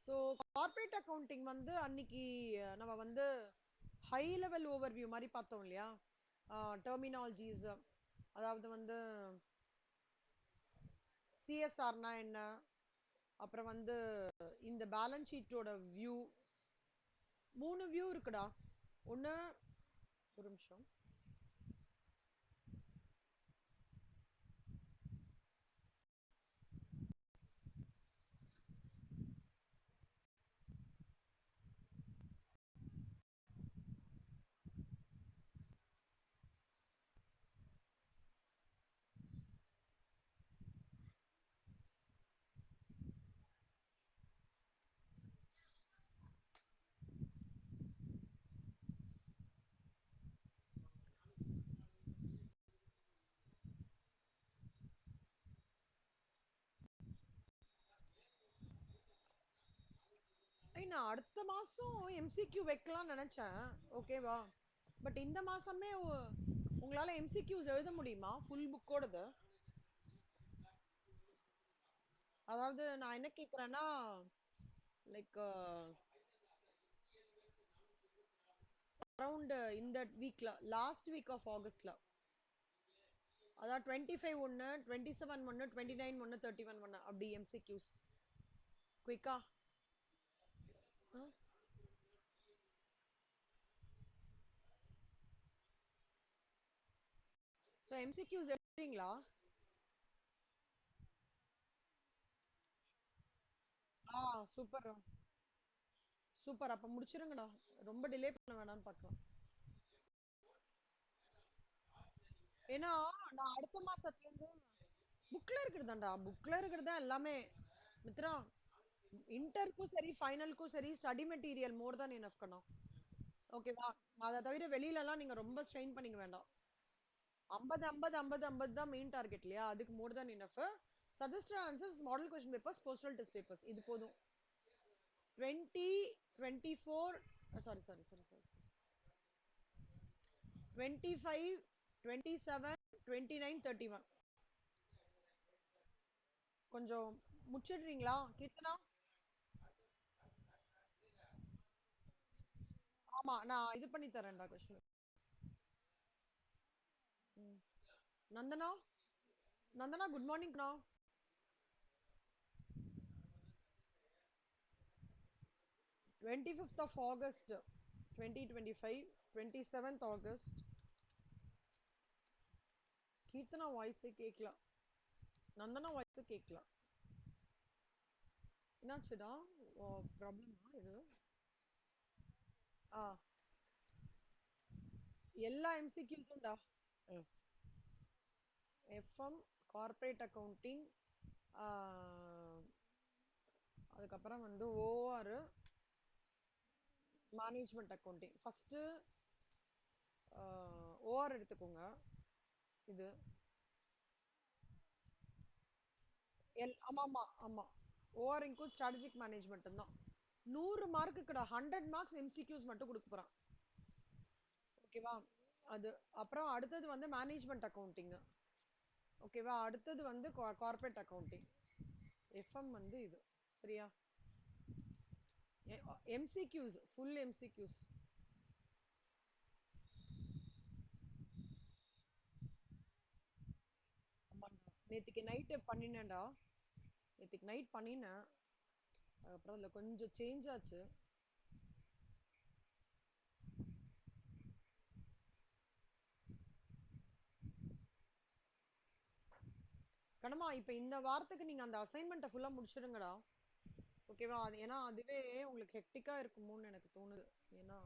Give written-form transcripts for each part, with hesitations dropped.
So corporate accounting வந்து அன்னைக்கு நம்ம வந்து ஹை லெவல் ஓவர்வியூ மாதிரி பார்த்தோம் இல்லையா? டெர்மினாலஜிஸ், அதாவது வந்து சிஎஸ்ஆர்னா என்ன, அப்புறம் வந்து இந்த பேலன்ஸ் ஷீட்டோட வியூ, 3 வியூ இருக்குடா. ஒன்று, ஒரு நிமிஷம். நான் அடுத்த மாசம் எம்சிக்யூ வைக்கலாம் நினைச்சேன். ஓகேவா? பட் இந்த மாசமே உங்களால எம்சிக்யூஸ் எழுத முடியுமா ஃபுல் புக்கோடது? அதாவது நான் என்ன கேக்குறேன்னா, லைக் அரௌண்ட் இந்த வீக்ல, லாஸ்ட் வீக் ஆஃப் ஆகஸ்ட்ல, அதாவது 25 ஒன்று, 27 ஒன்று, 29 ஒன்று, 31 ஒன்று, அப்படி எம்சிக்யூஸ் குயிக்கா. ஸோ எம்சிக்யூஸ் எழுதுறீங்களா? Super super. அப்ப முடிச்சிருங்கடா, ரொம்ப டிலே பண்ண வேணாம்னு பார்க்கலாம். ஏன்னா நான் அடுத்த மாசத்துல இருந்து புக்ல இருக்கிறதாண்டா, புக்ல இருக்கிறதா எல்லாமே மித்ரா. இன்டர்க்கும் சரி ஃபைனலுக்கும் சரி ஸ்டடி மெட்டீரியல் மோர் தான் இனஃப் கண்ணா. ஓகேவா? அதை தவிர வெளியில எல்லாம் நீங்க ரொம்ப ஸ்ட்ரெயின் பண்ணிக்க வேண்டாம். 50 50 50 50 தான் மெயின் டார்கெட் இல்லையா? அதுக்கு மோர் தான் enough. Suggested answers, model question papers, postal test papers, இது போதும். 20, 24, சாரி சாரி சாரி சாரி 25, 27, 29, 31 கொஞ்சம் முடிச்சிடுறீங்களா கீர்த்தனா? ஆமா, நான் இது பண்ணி தரேன்டா கொஸ்டின். நந்தனா, நந்தனா குட் மார்னிங்ண்ணா. 25th of August 2025, 27th August. Keerthana வாய்ஸே கேட்கலாம், நந்தனா வாய்ஸே கேட்கலாம். என்னாச்சுடா? ப்ராப்ளமா இது? ஆ எல்லா எம்சிக்யூஸும்டா. எஃப்எம், கார்ப்பரேட் அக்கவுண்டிங், அதுக்கப்புறம் வந்து OR, management accounting. First OR எடுத்துக்கோங்க. இது ஆமா ஆமா ஆமா, ஓஆர் இன்க்ளூட் ஸ்ட்ராட்டஜிக் மேனேஜ்மெண்ட் தான். 100 மார்க்குக்குடா, 100 மார்க்ஸ் எம்சிக்யூஸ் மட்டும் கொடுக்குறான். ஓகேவா? அது அப்புறம் அடுத்தது வந்து மேனேஜ்மெண்ட் அக்கவுண்டிங். ஓகேவா? அடுத்தது வந்து கார்ப்பரேட் அக்கவுண்டிங். எஃப்எம் வந்து இது. சரியா? MCQs, full MCQs. நேற்றுக்கு நைட்டு பண்ணினேன்டா, நேற்றுக்கு நைட் பண்ணினேன். அதுக்கப்புறம் அதில் கொஞ்சம் சேஞ்ச் ஆச்சு. கணமா இப்போ இந்த வாரத்துக்கு நீங்கள் அந்த அசைன்மெண்ட்டை ஃபுல்லாக முடிச்சிடுங்கடா. ஓகேவா? அது ஏன்னா அதுவே உங்களுக்கு ஹெக்டிக்காக இருக்குமோன்னு எனக்கு தோணுது. ஏன்னா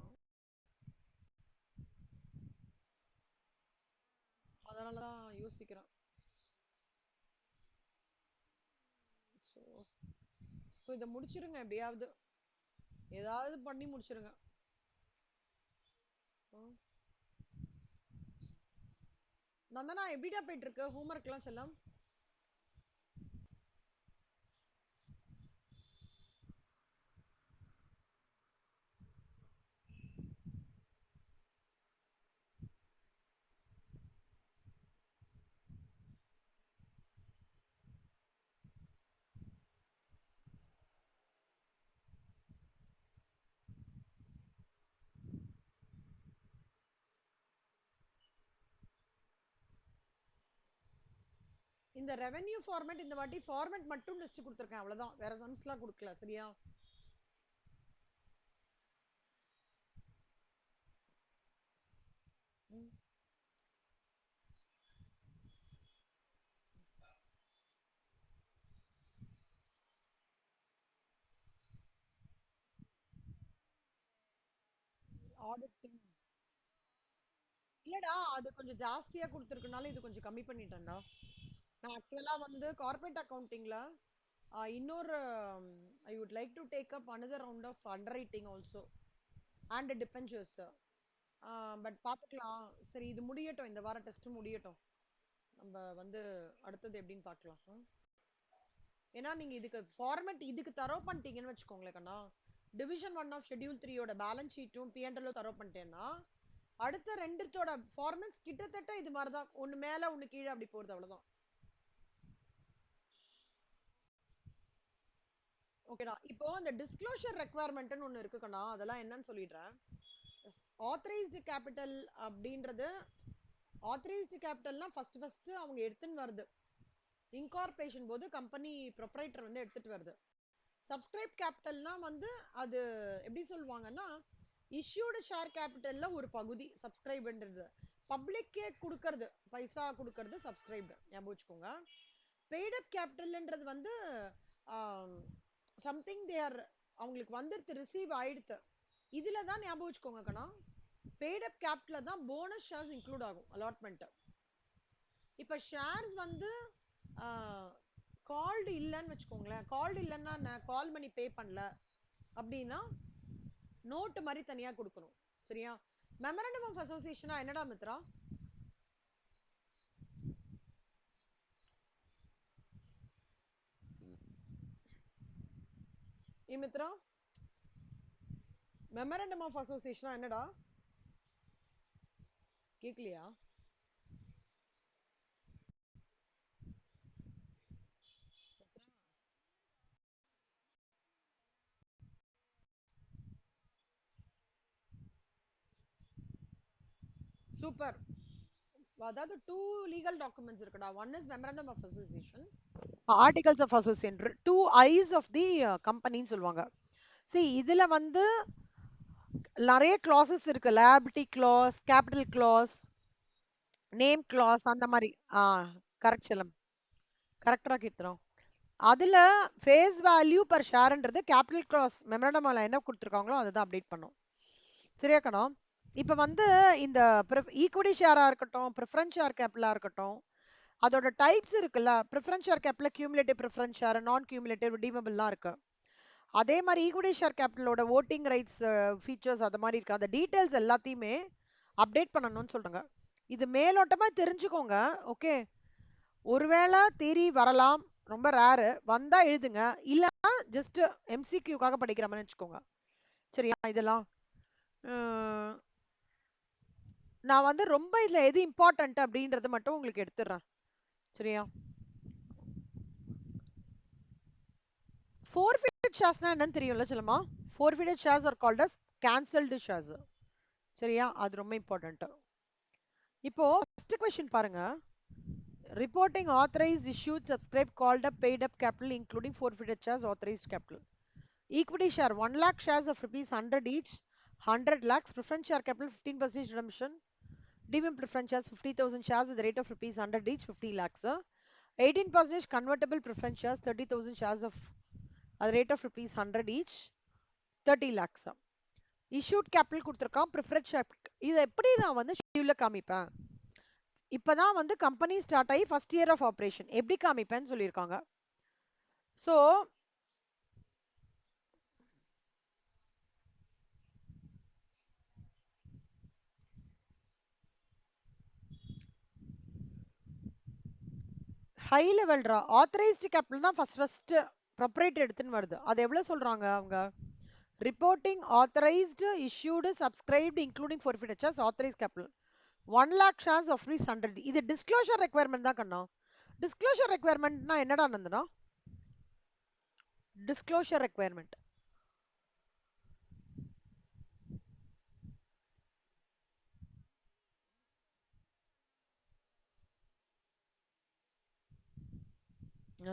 அதனால தான் யோசிக்கிறேன். ஸோ ஸோ இதை முடிச்சிருங்க எப்படியாவது, ஏதாவது பண்ணி முடிச்சிருங்க. நந்தனா எப்படிடா போயிட்டு இருக்கு ஹோம்ஒர்க்லாம் செல்லம்? இந்த ரெவென்யூ ஃபார்மேட் இந்த வாட்டி ஃபார்மேட் மட்டும் லிஸ்ட் கொடுத்துருக்கேன் அவ்வளவுதான், வேற சம்ஸ்லாம் கொடுக்கல. சரியா? ஆடிட்டிங் இல்லடா, அது கொஞ்சம் ஜாஸ்தியா கொடுத்துருக்கனால இது கொஞ்சம் கம்மி பண்ணிட்டேன்டா. நான் ஆக்சுவலா வந்து கார்ப்பரேட் அக்கவுண்டிங்ல இன்னொரு I would like to take up another round of underwriting also and debentures. But பார்த்துக்கலாம். சரி, இது முடியட்டும், இந்த வார டெஸ்ட் முடியட்டும், நம்ம வந்து அடுத்தது எப்படின்னு பார்க்கலாம். ஏன்னா நீங்க இதுக்கு ஃபார்மேட் இதுக்கு தரோ பண்ணிட்டீங்கன்னு வச்சுக்கோங்களேன் கண்ணா, டிவிஷன் 1 ஆஃப் ஷெட்யூல் 3யோட பேலன்ஸ் ஷீட்டும் பிஎன்எல்லும் தரோ பண்ணிட்டேன்னா அடுத்த ரெண்டுத்தோட ஃபார்மேட்ஸ் கிட்டத்தட்ட இது மாதிரி தான், ஒன்று மேலே ஒன்று கீழே அப்படி போகிறது, அவ்வளோதான். ஓகேடா. இப்போ அந்த டிஸ்க்ளோஷர் ரெக்குவயர்மெண்ட்னு ஒன்று இருக்குக்கண்ணா, அதெல்லாம் என்னன்னு சொல்லிடுறேன். ஆத்தரைஸ்டு கேபிட்டல் அப்படின்றது, ஆத்தரைஸ்டு கேபிட்டல்னா ஃபர்ஸ்ட் அவங்க எடுத்துன்னு வருது இன்கார்பரேஷன் போது, கம்பெனி ப்ரொப்ரைட்டர் வந்து எடுத்துட்டு வருது. சப்ஸ்கிரைப் கேபிட்டல்னா வந்து அது எப்படி சொல்லுவாங்கன்னா இஷ்யூடு ஷேர் கேபிட்டல்ல ஒரு பகுதி சப்ஸ்கிரைப்ன்றது, பப்ளிக்கே கொடுக்கறது, பைசா கொடுக்கறது சப்ஸ்கிரைப்டு, ஞாபகம் வச்சுக்கோங்க. பெய்ட் அப் கேபிட்டல்ன்றது வந்து சம்திங் தே ஆர் அவங்களுக்கு வந்துடுது, ரிசீவ் ஆயிடுது. இதுல தான் ஞாபகம் வச்சுக்கோங்க கண்ணா, பெய்ட் அப் கேபிட்டல்ல தான் போனஸ் ஷேர்ஸ் இன்க்ளூட் ஆகும், அலாட்மெண்ட். இப்ப ஷேர்ஸ் வந்து கால்டு இல்லைன்னு வச்சுக்கோங்களேன், கால்டு இல்லைன்னா நான் கால் பண்ணி பே பண்ணல அப்படின்னா நோட்டு மாதிரி தனியா கொடுக்கணும். சரியா? மெமரண்டம் ஆஃப் அசோசியேஷனா என்னடா மித்ரா? மித்ரா, மெமரண்டம் ஆஃப் அசோசியேஷனா என்னடா? கேட்கலையா? சூப்பர். அதாவது 2 லீகல் டாக்குமெண்ட்ஸ் இருக்குடா. One is memorandum of association, articles of association, 2 eyes of the கம்பெனின்னு சொல்லுவாங்க. see இதுல வந்து நிறைய கிளாசஸ் இருக்கு, liability clause, capital clause, name clause, அந்த மாதிரி. கரெக்ட் செல்லம், கரெக்டா கீர்த்தனம். அதுல ஃபேஸ் வேல்யூ பர் ஷேர்ன்றது கேபிட்டல் கிளாஸ் மெமரண்டம்ல என்ன கொடுத்துருக்காங்களோ அதை தான் அப்டேட் பண்ணும். சரியா கணம்? இப்போ வந்து இந்த ஈக்விட்டி ஷேரா இருக்கட்டும், ப்ரிஃபரன்ஸ் ஷேர் கேபிட்டலா இருக்கட்டும், அதோட டைப்ஸ் இருக்குல்ல, preference share capital cumulative preference share, non cumulative, ரிடீமபிள்லாம் இருக்கு. அதே மாதிரி ஈக்விட்டி ஷேர் கேபிட்டலோட ஓட்டிங் ரைட்ஸ் ஃபீச்சர்ஸ் அது மாதிரி இருக்கு. அந்த டீடைல்ஸ் எல்லாத்தையுமே அப்டேட் பண்ணணும்னு சொல்றாங்க. இது மேலோட்டமா தெரிஞ்சுக்கோங்க. ஓகே, ஒருவேளை தேரி வரலாம், ரொம்ப ரேரு, வந்தா எழுதுங்க, இல்லைன்னா ஜஸ்ட் எம்சிக்யூக்காக படிக்கிற மாதிரி வச்சுக்கோங்க. சரியா? இதெல்லாம் நான் வந்து ரொம்ப இதுல எது இம்பார்ட்டன்ட் அப்படின்றத மட்டும் உங்களுக்கு எடுத்துடுறேன். சரியா? forfeited sharesனா என்னன்னு தெரியும்ல செல்லமா? forfeited shares are called as cancelled shares. சரியா? அது ரொம்ப இம்பார்ட்டன்ட். இப்போ ஃபர்ஸ்ட் क्वेश्चन பாருங்க. reporting authorized, issued, subscribed, called up, paid up capital including forfeited shares, authorized capital. Equity share 1 lakh shares of rupees 100 each, 100 lakhs. Preference share capital 15% redemption. Deemed preference shares 50,000 shares at the rate of rupees 100 each, 50 lakhs. 18% convertible preference shares 30,000 shares of at the rate of rupees 100 each, 30 lakhs. Issued capital கொடுத்திருக்கான், preference share. இதை எப்படி நான் வந்து ஷெட்யூல்ல காமிப்பேன்? இப்பதான் வந்து company start ஆகி first year of operation, எப்படி காமிப்பேன்னு சொல்லியிருக்காங்க. ஸோ ஹை லெவல்ரா, ஆத்தரைஸ்டு கேபிட்டல் தான் ஃபர்ஸ்ட் ப்ரொப்ரைட்டர் எடுத்துன்னு வருது. அது எவ்வளவு சொல்றாங்க அவங்க? Reporting authorised, issued, subscribed including forfeited shares, authorized capital 1 lakh shares of rupees 100. இது டிஸ்க்ளோஷர் ரெக்யர்மெண்ட் தான் கண்ணா. டிஸ்க்ளோஷர் ரெக்யர்மெண்ட்னா என்னடா நந்தனா? டிஸ்க்ளோஷர் ரெக்யர்மெண்ட்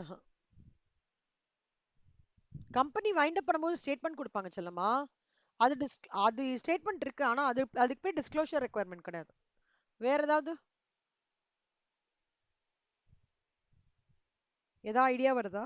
ஆஹா. கம்பெனி வைண்ட் அப் பண்ணும்போது ஸ்டேட்மெண்ட் குடுப்பாங்க செல்லம்மா. அது ஸ்டேட்மெண்ட் இருக்கு. ஆனா அதுக்கு பேர் டிஸ்க்ளோஷர் ரெக்யர்மென்ட் கிடையாது. வேற ஏதாவது ஐடியா வருதா?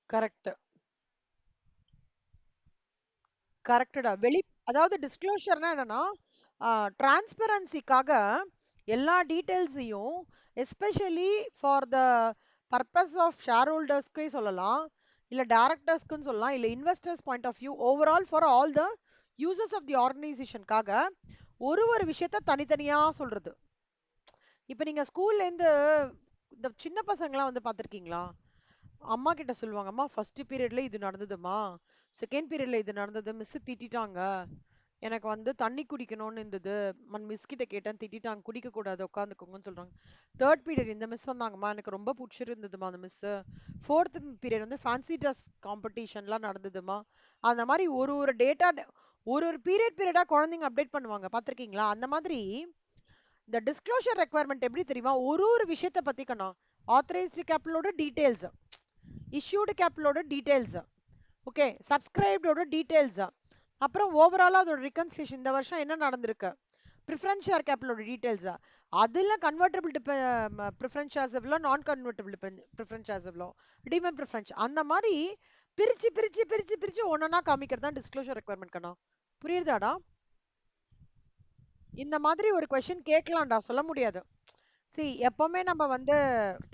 கரெக்ட். கரெக்ட்டா. அதாவது டிஸ்க்ளோஷர்னா என்னன்னா, டிரான்ஸ்பரன்சிக்காக எல்லா டீட்டெயில்ஸையும் especially for the purpose of share ஹோல்டர்ஸ்க்கே சொல்லலாம். இல்ல டைரக்டர்ஸ்க்குன்னு சொல்லலாம். இல்ல investors point of view overall for all the users of the ஆர்கனைசேஷனுக்காக ஒரு விஷயத்த தனித்தனியா சொல்றது. இப்ப நீங்க ஸ்கூல்லேருந்து இந்த சின்ன பசங்கலாம் வந்து பார்த்துருக்கீங்களா? அம்மா கிட்ட சொல்லுவாங்க, அம்மா ஃபர்ஸ்ட் பீரியட்ல இது நடந்ததும்மா, செகண்ட் பீரியட்ல இது நடந்தது, மிஸ் திட்டிட்டாங்க, எனக்கு வந்து தண்ணி குடிக்கணும்னு இருந்தது, மிஸ் கிட்ட கேட்டேன் திட்டிட்டாங்க, குடிக்க கூடாது உட்காந்துக்கோங்கன்னு சொல்றாங்க. தேர்ட் பீரியட் இந்த மிஸ் வந்தாங்கம்மா, எனக்கு ரொம்ப பிடிச்சிருந்ததுமா அந்த மிஸ். ஃபோர்த் பீரியட் வந்து ஃபேன்சி ட்ரெஸ் காம்படிஷன்லாம் நடந்ததுமா. அந்த மாதிரி ஒரு டேட்டா ஒரு பீரியடா குழந்தைங்க அப்டேட் பண்ணுவாங்க பார்த்திருக்கீங்களா? அந்த மாதிரி இந்த டிஸ்க்ளோஷர் ரெக்யர்மெண்ட் எப்படி தெரியுமா? ஒரு விஷயத்தை பத்தி கண்ணா, ஆத்தரைஸ்டு கேபிட்டலோட டீடைல்ஸ், இஷ்யூடு கேபிட்டலோட டீடைல்ஸ், ஓகே, சப்ஸ்கிரைப்டோட டீடைல்ஸ், அப்புறம் ஓவராலா அதோட ரிகன்சிலேஷன் இந்த வருஷம் என்ன நடந்திருக்கு, ப்ரிஃபரன்ஸ் ஷேர் கேபிட்டலோட டீடைல்ஸ், அதுல கன்வெர்ட்டபிள் ப்ரிஃபரன்ஸ் ஷேர்ஸ் எவ்வளோ, நான் கன்வெர்ட்டபிள் ப்ரிஃபரன்ஸ் ஷேர்ஸ் எவ்வளோ, ரிடீமபிள் ப்ரிஃபரன்ஸ், அந்த மாதிரி பிரிச்சு பிரிச்சு பிரிச்சு பிரிச்சு ஒன்னொன்னா காமிக்கிறது தான் டிஸ்க்ளோஷர் ரெக்யர்மெண்ட் கண்ணா. புரியுதாடா? இந்த மாதிரி ஒரு கொஸ்டின் கேட்கலாம்டா, சொல்ல முடியாது. எப்பவுமே நம்ம வந்து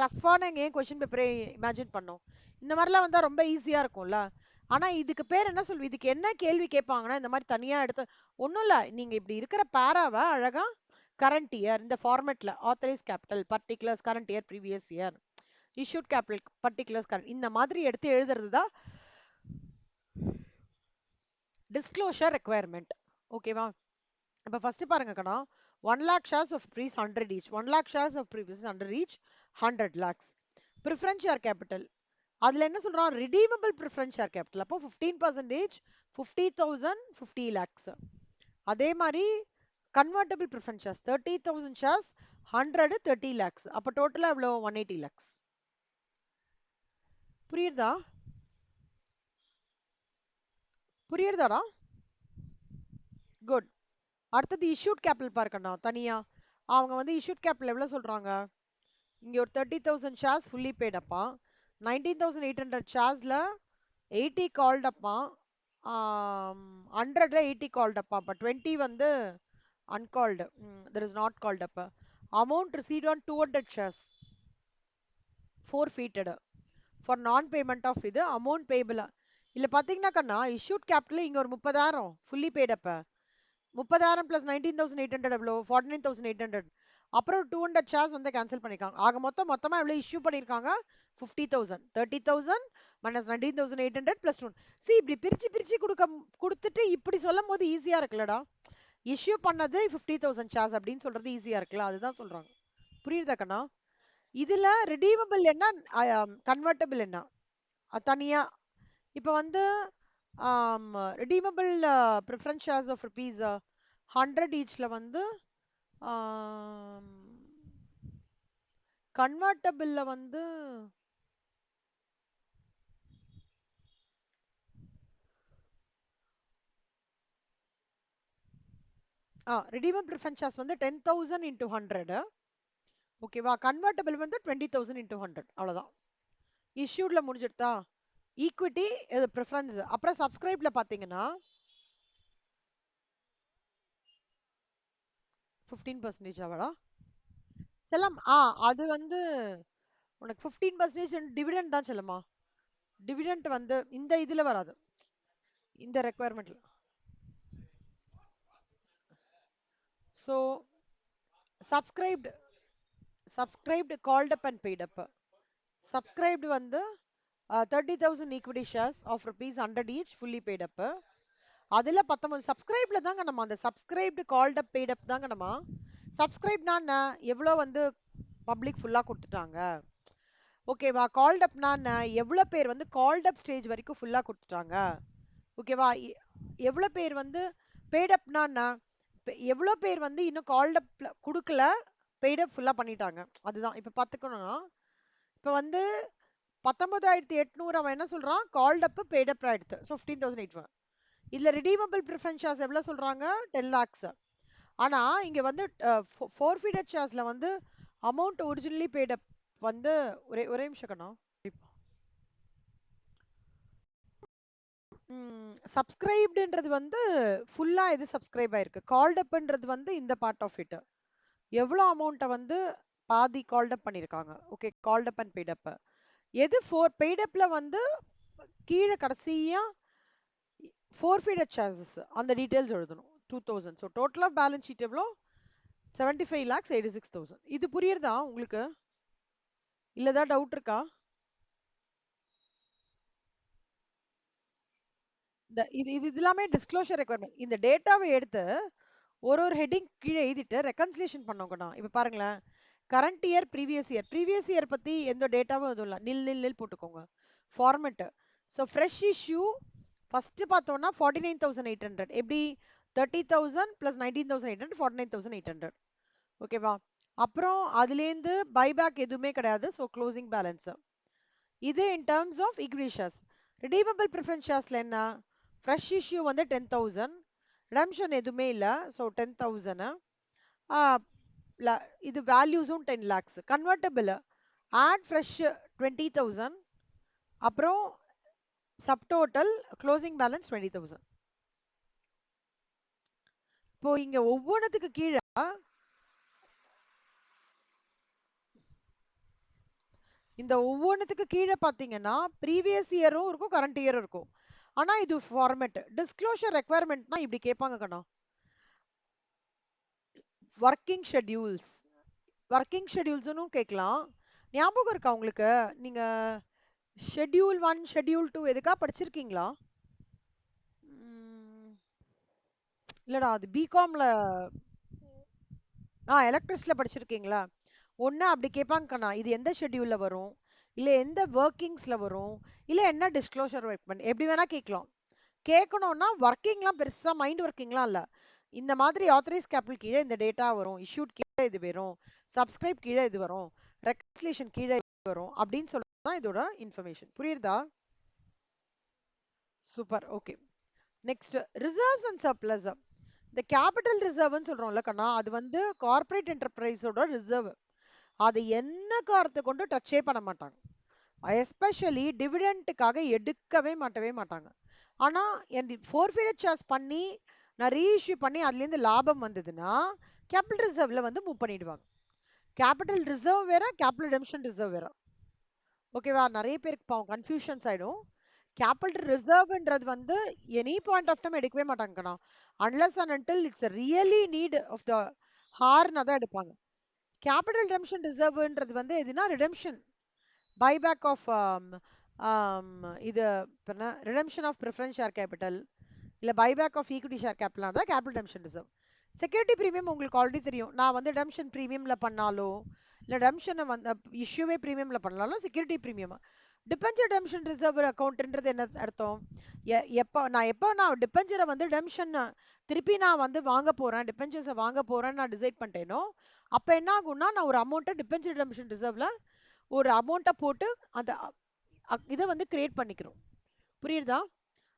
டஃப்பான ஏன் கொஸ்டின் பேப்பரே இமேஜின் பண்ணோம். இந்த மாதிரிலாம் வந்தா ரொம்ப ஈஸியா இருக்கும்ல. ஆனா இதுக்கு பேர் என்ன இதுக்கு என்ன கேள்வி கேட்பாங்கன்னா, இந்த மாதிரி தனியா எடுத்து ஒண்ணும் இல்ல. நீங்க இப்படி இருக்கிற பேராவை அழகா கரண்ட் இயர் இந்த ஃபார்மேட்ல authorised capital particulars current year previous year issued capital particulars current இந்த மாதிரி எடுத்து எழுதுறது தான் டிஸ்க்ளோஷர் ரெக்வயர்மெண்ட். ஓகேவா? இப்போ ஃபர்ஸ்ட் பாருங்க கண்ணா, 1 lakh shares of previous 100 each, 1 lakh shares of previous 100 each, 100 lakhs. Preference share capital, அதுல என்ன சொல்றான், redeemable preference share capital, அப்போ 15% 50,000 50 lakhs. அதே மாதிரி convertible preference shares 30,000 shares 100 30 lakhs, அப்போ டோட்டலா எவ்வளோ 180 lakhs. புரியுதா? புரியுதாடா? குட். அடுத்தது இஷ்யூட் கேபிட்டல் பார்க்கணும் தனியா. அவங்க வந்து இஷ்யூட் கேபிட்டல் எவ்வளவு சொல்றாங்க, இங்க ஒரு 30,000 ஷேர்ஸ் ஃபுல்லி பேட் அப்பா, 19,800 ஷேர்ஸ்ல 80 கால்ட் அப்பா, 100ல 80 கால்ட் அப்பா, அப்ப 20 வந்து அன்கால்டு, தெர் இஸ் நாட் கால்ட் அப்ப. Amount received on 200 shares forfeited for நான் பேமெண்ட் ஆஃப் இது அமௌண்ட் பேபிள். இல்ல பாத்தீங்கன்னா கண்ணா, இஷ்யூட் கேபிட்டல் இங்க ஒரு 30,000 ஃபுல்லி பேட் அப்ப, 30,000 பிளஸ் 19,800 எவ்வளோ 49,800, அப்புறம் 200 ஷேர்ஸ் வந்து கேன்சல் பண்ணிருக்காங்க. ஆக மொத்தமா எவ்வளவு இஷ்யூ பண்ணிருக்காங்க, 50,000, 30,000 மைனஸ் 19,800 பிளஸ் 2. இப்படி பிரிச்சு பிரிச்சு கொடுத்துட்டு இப்படி சொல்லும் போது ஈஸியா இருக்குல்லடா. இஷ்யூ பண்ணது 50,000 ஷேர்ஸ் அப்படின்னு சொல்றது ஈஸியா இருக்குல்ல, அதுதான் சொல்றாங்க. புரியுதா கண்ணா? இதுல ரிடீமபிள் என்ன, கன்வெர்ட்டபிள் என்ன, தனியா. இப்ப வந்து redeemable preference shares of rupees 100 ஈச்ல வந்து கன்வெர்ட்டபிள்ல வந்து ரிடீமபிள் ப்ரிஃபரன்ஸ் ஷேர்ஸ் வந்து 10,000 இன்டூ 100, ஓகேவா? கன்வெர்ட்டபிள் வந்து 20,000 இன்டூ 100, அவ்வளவுதான். இஷ்யூட்ல முடிஞ்சிடுதா? ஈக்விட்டி ப்ரிஃபரன்ஸ், அப்புறம் சப்ஸ்கிரைப்ல பாத்தீங்கன்னா 15% ஆவடா செல்லம். அது வந்து உனக்கு 15% டிவிடெண்ட் தான் செல்லமா. டிவிடெண்ட் வந்து இந்த இதுல வராது, இந்த ரெக்குயர்மெண்ட்ல. So subscribed called up and paid up. Subscribed வந்து 30,000 equity shares of rupees 100 each fully paid up. அதுல 19 சப்ஸ்கிரைப்ல தாங்க நம்ம அந்த சப்ஸ்கிரைப்டு கால்ட் அப் பெய்ட் அப் தாங்க நம்ம சப்ஸ்கிரைப்னா என்ன எவ்வளோ வந்து பப்ளிக் ஃபுல்லா கொடுத்துட்டாங்க ஓகேவா கால்ட் அப்னா என்ன எவ்வளோ பேர் வந்து கால்ட் அப் ஸ்டேஜ் வரைக்கும் ஃபுல்லா கொடுத்துட்டாங்க ஓகேவா எவ்வளோ பேர் வந்து பெய்ட் அப்னா என்ன எவ்வளோ பேர் வந்து இன்னும் கால்ட் அப் கொடுக்கல பெய்ட் அப் ஃபுல்லா பண்ணிட்டாங்க அதுதான் இப்போ பார்த்துக்கணும்னா இப்போ வந்து 19,800 அவன் என்ன சொல்றான் கால்ட் அப் பெய்ட் அப் ஆயிடுது ஸோ 15,800 இதுல ரிடீமபிள் ப்ரிஃபரன்ஸ் ஷேர்ஸ் எவ்வளவு சொல்றாங்க 10 lakhs ஆனா இங்க வந்து ஃபோர்ஃபிடட் ஷேர்ஸ்ல வந்து அமௌண்ட் ஒரிஜினலி பெய்ட் அப் வந்து ஒரே ஒரே நிமிஷம் கண்ணா சப்ஸ்கிரைப்டுன்றது வந்து ஃபுல்லா இது சப்ஸ்கிரைப் ஆயிருக்கு கால்ட் அப்ன்றது வந்து இந்த பார்ட் ஆஃப் இட் எவ்வளோ அமௌண்ட்டை வந்து பாதி கால்ட் அப் பண்ணியிருக்காங்க okay called up and paid அப் எது பெய்ட் அப்ல வந்து கீழே கடைசியா ஃபோர்ஃபிடட் சார்ஜஸ் அந்த டீடைல்ஸ் எழுதணும் 2000 so total of balance sheet எவ்வளோ 75,86,000 இது புரியுறதா உங்களுக்கு இல்லதா டவுட் இருக்கா இந்த இது இது இது எல்லாமே டிஸ்க்ளோஷர் ரெக்குவயர்மெண்ட் இந்த டேட்டாவை எடுத்து ஒரு ஒரு ஹெட்டிங் கீழே எழுதிட்டு ரெக்கன்சிலேஷன் பண்ணோங்கண்ணா இப்போ பாருங்களேன் கரண்ட் இயர் ப்ரீவியஸ் இயர் பத்தி எந்த டேட்டாவும் எதுவும் இல்லை நில் போட்டுக்கோங்க format so fresh issue first பார்த்தோம்னா 49,800 எப்படி 30,000 + 19,800 49,800 ஓகேவா அப்புறம் அதுலேருந்து பைபேக் எதுவுமே கிடையாது ஸோ க்ளோசிங் பேலன்ஸ் இது in terms of equity shares redeemable preference ஷேர்ஸ்ல என்ன ஃப்ரெஷ் இஷ்யூ வந்து 10,000 ரிடம்ஷன் எதுவுமே இல்லை ஸோ 10,000 இது வேல்யூஸும் 10 lakhs கன்வெர்ட்டபிள் ஆட் ஃப்ரெஷ் 20,000 அப்புறம் சப்டோட்டல் க்ளோசிங் பேலன்ஸ் 20,000 இப்போ இங்க ஒவ்வொன்றுத்துக்கு கீழே இந்த ஒவ்வொன்றுத்துக்கு கீழே பார்த்தீங்கன்னா ப்ரீவியஸ் இயரும் இருக்கும் கரண்ட் இயரும் இருக்கும் ஆனா இது ஃபார்மேட் டிஸ்க்ளோஷர் ரெக்குவயர்மெண்ட்னா இப்படி கேட்பாங்க கண்ணா ஒர்க்கிங் ஷெட்யூல்ஸ்னு கேட்கலாம் ஞாபகம் இருக்கா உங்களுக்கு நீங்க ஷெட்யூல் 1 ஷெட்யூல் 2 எதுக்கா படிச்சிருக்கீங்களா இல்லடா அது பிகாம்ல எலக்ட்ரிக்ஸ்ல படிச்சிருக்கீங்களா ஒண்ணு அப்படி கேட்பாங்கண்ணா இது எந்த ஷெட்யூல்ல வரும் இல்ல எந்த ஒர்க்கிங்ஸ்ல வரும் இல்ல என்ன டிஸ்க்ளோஷர் ரெக்குவயர்மெண்ட் எப்படி வேணா கேட்கலாம் கேட்கணும்னா ஒர்க்கிங்லாம் பெருசா மைண்ட் ஒர்க்கிங்லாம் இல்ல இந்த மாதிரி ஆத்தரைஸ் கேபிட்டல் கீழே இந்த டேட்டா வரும் இஷ்யூட் கீழே இது வரும் சப்ஸ்கிரைப் கீழே இது வரும் ரெக்கன்சிலேஷன் கீழே இது வரும் அப்படின்னு சொல்லதான் இதோட இன்ஃபர்மேஷன் புரியுதா super okay next reserves and surplus இந்த கேபிட்டல் ரிசர்வ்னு சொல்றோம்ல கண்ணா அது வந்து கார்ப்பரேட் என்டர்பிரைஸோட ரிசர்வ் அது என்ன காரணத்தை கொண்டு டச்சே பண்ண மாட்டாங்க எஸ்பெஷலி டிவிடெண்ட்டுக்காக எடுக்கவே மாட்டாங்க ஆனா என் ஃபோர்ஃபிடட் சார்ஜ் பண்ணி நான் ரீஇஷ்யூ பண்ணி அதுலேருந்து லாபம் வந்ததுன்னா கேபிட்டல் ரிசர்வ்ல வந்து மூவ் பண்ணிடுவாங்க கேபிட்டல் ரிசர்வ் வேற கேபிட்டல் ரிடெம்ஷன் ரிசர்வ் வேற ஓகேவா நிறைய பேருக்கு பாவம் கன்ஃபியூஷன்ஸ் ஆயிடும் கேபிட்டல் ரிசர்வ்ன்றது வந்து எனி பாயிண்ட் ஆஃப் டைம் எடுக்கவே மாட்டாங்கண்ணா unless and until it's really need of the ஹார்னா தான் எடுப்பாங்க கேபிட்டல் ரிடெம்ஷன் ரிசர்வ்ன்றது வந்து எதுனா ரிடெம்ஷன் பைபேக் ஆஃப் இது redemption of preference share capital இல்ல buyback of equity share capital தான் capital redemption reserve security premium உங்களுக்கு ஆல்ரெடி தெரியும் நான் வந்து ரிடெம்ஷன் பிரீமியம்ல பண்ணாலோ இல்ல ரிடெம்ஷனை வந்து இஷ்யூவே பிரீமியம்ல பண்ணாலும் security premium debenture redemption reserve அக்கௌண்ட்ன்றது என்ன அர்த்தம் எப்போ நான் டிபெஞ்சரை வந்து ரிடெம்ஷன் திருப்பி நான் வந்து வாங்க போறேன் டிபெஞ்சர்ஸை வாங்க போறேன்னு நான் டிசைட் பண்ணிட்டேனோ அப்ப என்ன ஆகும்னா நான் ஒரு அமௌண்ட்டை டிபெஞ்சர் ரிடெம்ஷன் ரிசர்வ்ல ஒரு அமௌண்ட்டை போட்டு அந்த இதை வந்து கிரியேட் பண்ணிக்கிறோம் புரியுதா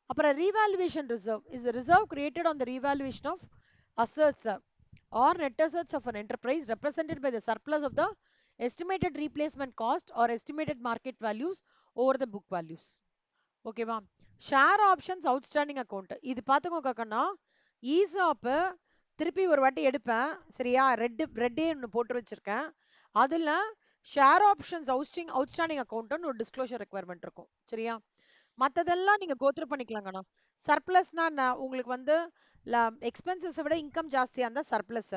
அப்புறம் revaluation reserve is reserve created on the revaluation of assets or net assets of an enterprise represented by the surplus of the estimated replacement cost or estimated market values over the book values ஓகேவா share options outstanding account இது பார்த்துக்கோங்க கண்ணா ESAB திருப்பி ஒரு வாட்டி எடுப்பேன் சரியா ரெட்டே ஒன்று போட்டு வச்சிருக்கேன் அதுல ஷேர் ஆப்ஷன்ஸ் அவுட்ஸ்டாண்டிங் அக்கௌண்ட்னு ஒரு டிஸ்க்ளோஷர் ரெக்குவயர்மெண்ட் இருக்கும் சரியா மத்ததெல்லாம் நீங்க கோத்ரூ பண்ணிக்கலாங்கண்ணா சர்ப்ளஸ்னா என்ன உங்களுக்கு வந்து எக்ஸ்பென்சஸை விட இன்கம் ஜாஸ்தியா இருந்தா சர்ப்ளஸ்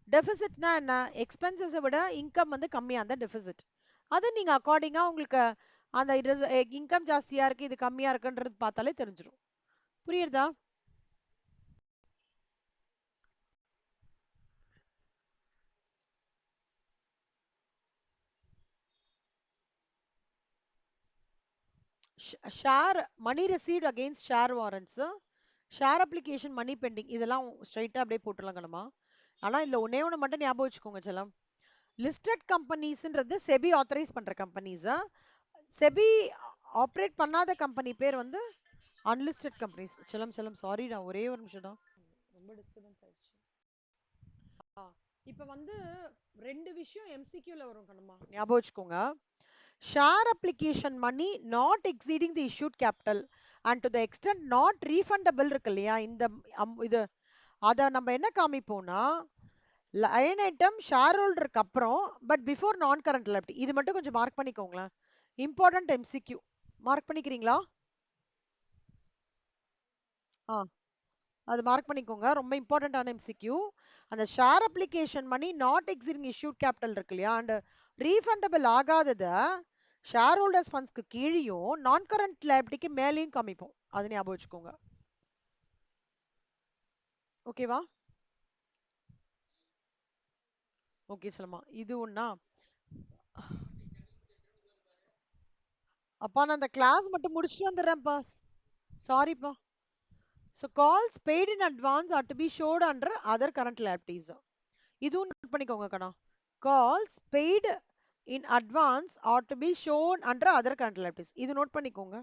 டெபிசிட்னா என்ன எக்ஸ்பென்சஸை விட இன்கம் வந்து கம்மியா இருந்தா டெபிசிட் அது நீங்க அக்கார்டிங்கா உங்களுக்கு அந்த இன்கம் ஜாஸ்தியா இருக்கு இது கம்மியா இருக்குன்றது பார்த்தாலே தெரிஞ்சிடும். புரியுதா? Share money received against share warrants, share application money pending, இதெல்லாம் ஸ்ட்ரைட்டா அப்படியே போட்டுலாம் கணமா. ஆனா இதுல ஒன்னே ஒண்ணு மட்டும் ஞாபகம் வச்சுக்கோங்க செல்லம். லிஸ்டட் கம்பெனிஸ்ன்றது செபி ஆத்தரைஸ் பண்ற கம்பெனிஸ். செபி ஆப்ரேட் பண்ணாத கம்பெனி பேர் வந்து அன்லிஸ்டட் கம்பெனிஸ். செல்லம் செல்லம் சாரிடா, ஒரே ஒரு நிமிஷம் தான், ரொம்ப டிஸ்டர்பன்ஸ் ஆயிடுச்சு. இப்ப வந்து ரெண்டு விஷயம் எம்சிக்யூல வரும் கண்ணம்மா, ஞாபகம் வச்சுக்கோங்க. Share application money not exceeding the issued capital and to the extent not refundable இருக்கு இல்லையா, இந்த இது அத நம்ம என்ன காமிப்போம்னா லைன் ஐட்டம் ஷேர் ஹோல்டருக்கு அப்புறம் but before non current liability. இது மட்டும் கொஞ்சம் மார்க் பண்ணிக்கோங்களேன், இம்பார்ட்டன்ட் எம்சிக்யூ. மார்க் பண்ணிக்கிறீங்களா? ஆ, அது மார்க் பண்ணிக்கோங்க, ரொம்ப இம்பார்ட்டன்டான எம்சிக்யூ. அந்த share application money not exceeding issued capital இருக்கு இல்லையா, அண்ட் ரீஃபண்டபிள் ஆகாதத ஷேர் ஹோல்டர்ஸ் ஃபண்ட்ஸ்க்கு கீழேயும் நான் கரண்ட் லைபிலிட்டிக்கு மேலேயும் காமிப்போம், அது ஞாபகம் வச்சுக்கோங்க. ஓகேவா? ஓகே சொல்லுமா, இது ஒண்ணா. அப்பா நான் அந்த கிளாஸ் மட்டும் முடிச்சுட்டு வந்துடுறேன்ப்பா, சாரிப்பா. So calls paid in advance are to be showed under other current liabilities. இதுவும் நோட் பண்ணிக்கோங்க கண்ணா. Calls paid in advance are to be shown under other current liabilities. இது நோட் பண்ணிக்கோங்க.